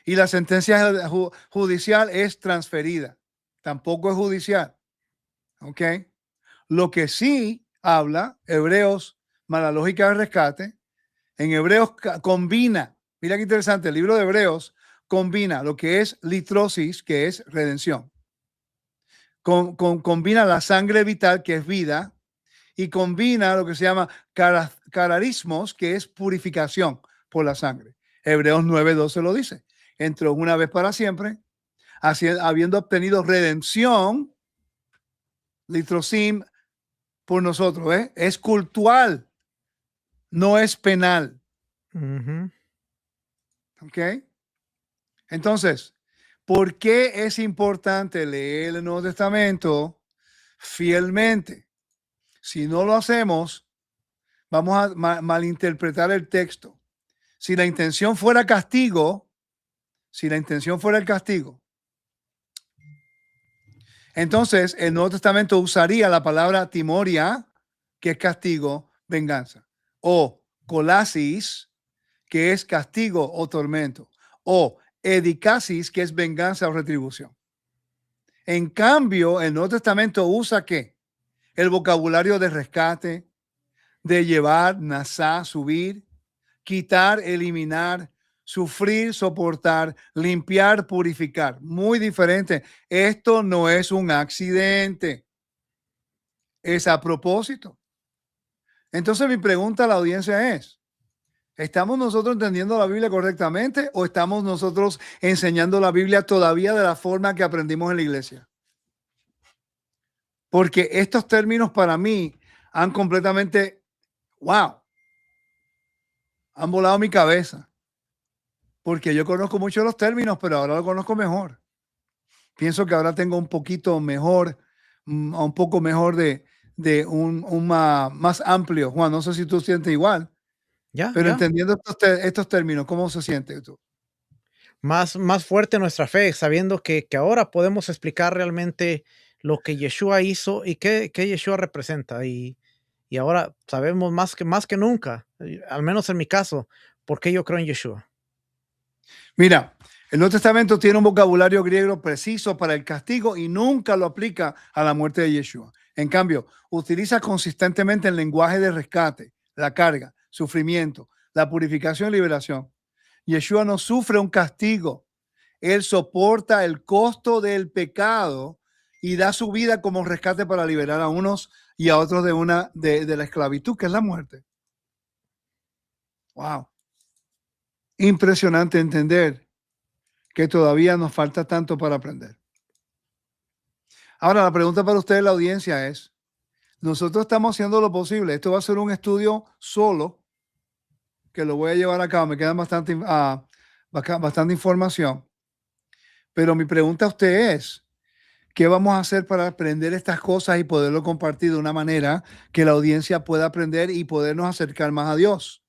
Y la sentencia judicial es transferida. Tampoco es judicial. ¿Ok? Lo que sí habla Hebreos, mala lógica de rescate, en Hebreos combina, mira qué interesante, el libro de Hebreos combina lo que es litrosis, que es redención, combina la sangre vital, que es vida, y combina lo que se llama cararismos, que es purificación por la sangre. Hebreos 9:12 lo dice. Entró una vez para siempre, habiendo obtenido redención, litrosim, por nosotros, ¿eh? Es cultural, no es penal. ¿Ok? Entonces, ¿por qué es importante leer el Nuevo Testamento fielmente? Si no lo hacemos, vamos a malinterpretar el texto. Si la intención fuera castigo, el castigo, entonces el Nuevo Testamento usaría la palabra timoria, que es castigo, venganza, o colasis, que es castigo o tormento, o edicasis, que es venganza o retribución. En cambio, el Nuevo Testamento usa ¿qué? El vocabulario de rescate, de llevar, nasá, subir, quitar, eliminar, sufrir, soportar, limpiar, purificar. Muy diferente. Esto no es un accidente. Es a propósito. Entonces mi pregunta a la audiencia es, ¿estamos nosotros entendiendo la Biblia correctamente o estamos nosotros enseñando la Biblia todavía de la forma que aprendimos en la iglesia? Porque estos términos para mí han completamente, wow, han volado mi cabeza. Porque yo conozco mucho los términos, pero ahora lo conozco mejor. Pienso que ahora tengo un poquito mejor, un poco mejor de un más amplio. Juan, no sé si tú sientes igual. Pero entendiendo estos términos, ¿cómo se siente tú? Más fuerte nuestra fe, sabiendo que ahora podemos explicar realmente lo que Yeshua hizo y qué Yeshua representa. Y ahora sabemos más que nunca, al menos en mi caso, por qué yo creo en Yeshua. Mira, el Nuevo Testamento tiene un vocabulario griego preciso para el castigo y nunca lo aplica a la muerte de Yeshua. En cambio, utiliza consistentemente el lenguaje de rescate, la carga, sufrimiento, la purificación y liberación. Yeshua no sufre un castigo. Él soporta el costo del pecado y da su vida como rescate para liberar a unos y a otros de la esclavitud, que es la muerte. Wow. Impresionante entender que todavía nos falta tanto para aprender. Ahora, la pregunta para ustedes, la audiencia, es, nosotros estamos haciendo lo posible. Esto va a ser un estudio solo, que lo voy a llevar a cabo. Me queda bastante información. Pero mi pregunta a usted es, ¿qué vamos a hacer para aprender estas cosas y poderlo compartir de una manera que la audiencia pueda aprender y podernos acercar más a Dios?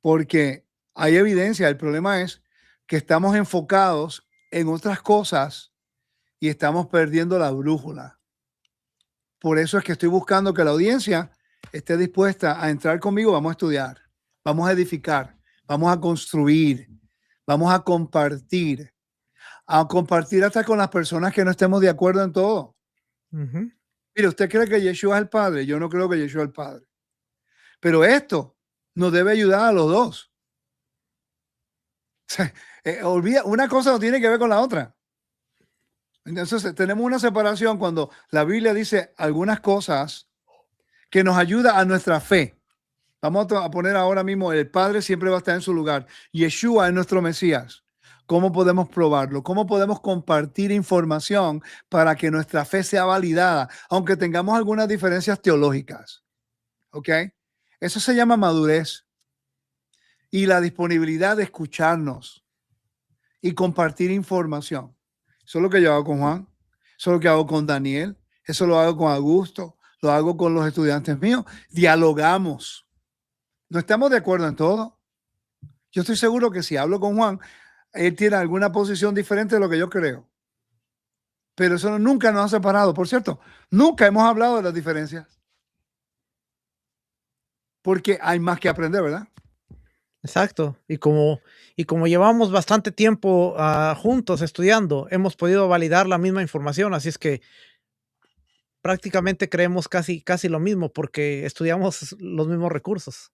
Porque hay evidencia. El problema es que estamos enfocados en otras cosas y estamos perdiendo la brújula. Por eso es que estoy buscando que la audiencia esté dispuesta a entrar conmigo. Vamos a estudiar, vamos a edificar, vamos a construir, vamos a compartir hasta con las personas que no estemos de acuerdo en todo. Mire, ¿usted cree que Yeshua es el Padre? Yo no creo que Yeshua es el Padre. Pero esto nos debe ayudar a los dos. Olvida, una cosa no tiene que ver con la otra. Entonces tenemos una separación cuando la Biblia dice algunas cosas que nos ayuda a nuestra fe. Vamos a poner ahora mismo, el Padre siempre va a estar en su lugar. Yeshua es nuestro Mesías. ¿Cómo podemos probarlo? ¿Cómo podemos compartir información para que nuestra fe sea validada, aunque tengamos algunas diferencias teológicas? ¿Ok? Eso se llama madurez y la disponibilidad de escucharnos y compartir información. Eso es lo que yo hago con Juan, eso es lo que hago con Daniel, eso lo hago con Augusto, lo hago con los estudiantes míos. Dialogamos. No estamos de acuerdo en todo. Yo estoy seguro que si hablo con Juan, él tiene alguna posición diferente de lo que yo creo. Pero eso nunca nos ha separado. Por cierto, nunca hemos hablado de las diferencias. porque hay más que aprender, ¿verdad? Exacto. Y como llevamos bastante tiempo, juntos estudiando, hemos podido validar la misma información, así es que prácticamente creemos casi lo mismo, porque estudiamos los mismos recursos.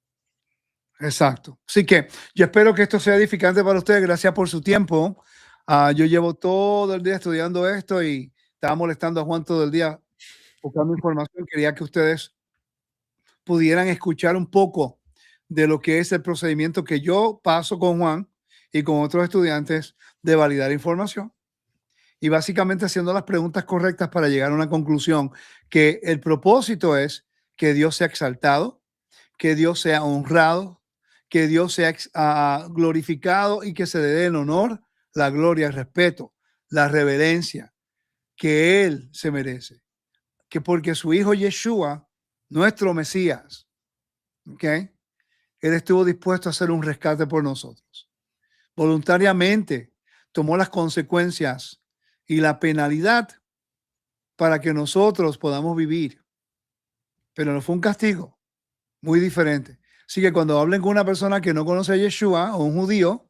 Exacto. Así que yo espero que esto sea edificante para ustedes. Gracias por su tiempo. Yo llevo todo el día estudiando esto y estaba molestando a Juan todo el día buscando información. Quería que ustedes pudieran escuchar un poco de lo que es el procedimiento que yo paso con Juan y con otros estudiantes de validar información y básicamente haciendo las preguntas correctas para llegar a una conclusión, que el propósito es que Dios sea exaltado, que Dios sea honrado, que Dios sea glorificado y que se le dé el honor, la gloria, el respeto, la reverencia que Él se merece. Que porque su hijo Yeshua, nuestro Mesías, ¿ok? Él estuvo dispuesto a hacer un rescate por nosotros. Voluntariamente tomó las consecuencias y la penalidad para que nosotros podamos vivir. Pero no fue un castigo, muy diferente. Así que cuando hablen con una persona que no conoce a Yeshua o un judío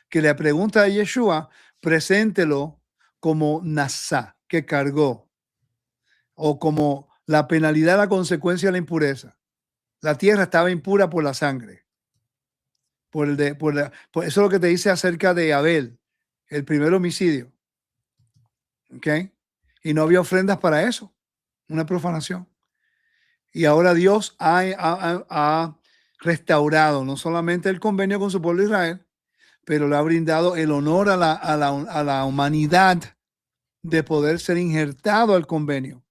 que le pregunta a Yeshua, preséntelo como Nasá, que cargó, o como la penalidad, la consecuencia de la impureza. La tierra estaba impura por la sangre. Por eso es lo que te dice acerca de Abel, el primer homicidio. ¿Ok? Y no había ofrendas para eso, una profanación. Y ahora Dios ha restaurado no solamente el convenio con su pueblo Israel, pero le ha brindado el honor a la humanidad de poder ser injertado al convenio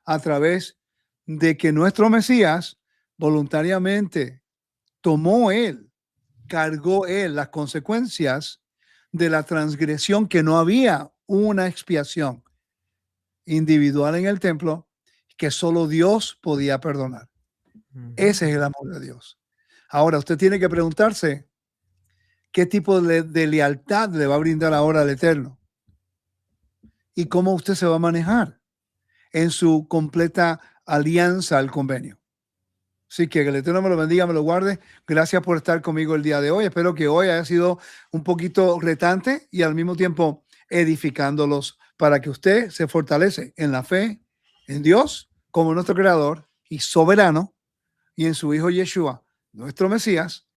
a través de que nuestro Mesías voluntariamente tomó él, cargó él las consecuencias de la transgresión, que no había una expiación individual en el templo que solo Dios podía perdonar. Ese es el amor de Dios. Ahora usted tiene que preguntarse qué tipo de lealtad le va a brindar ahora al Eterno y cómo usted se va a manejar en su completa alianza al convenio. Así que el Eterno me lo bendiga, me lo guarde. Gracias por estar conmigo el día de hoy. Espero que hoy haya sido un poquito retante y al mismo tiempo edificándolos para que usted se fortalece en la fe, en Dios como nuestro creador y soberano, y en su Hijo Yeshua, nuestro Mesías,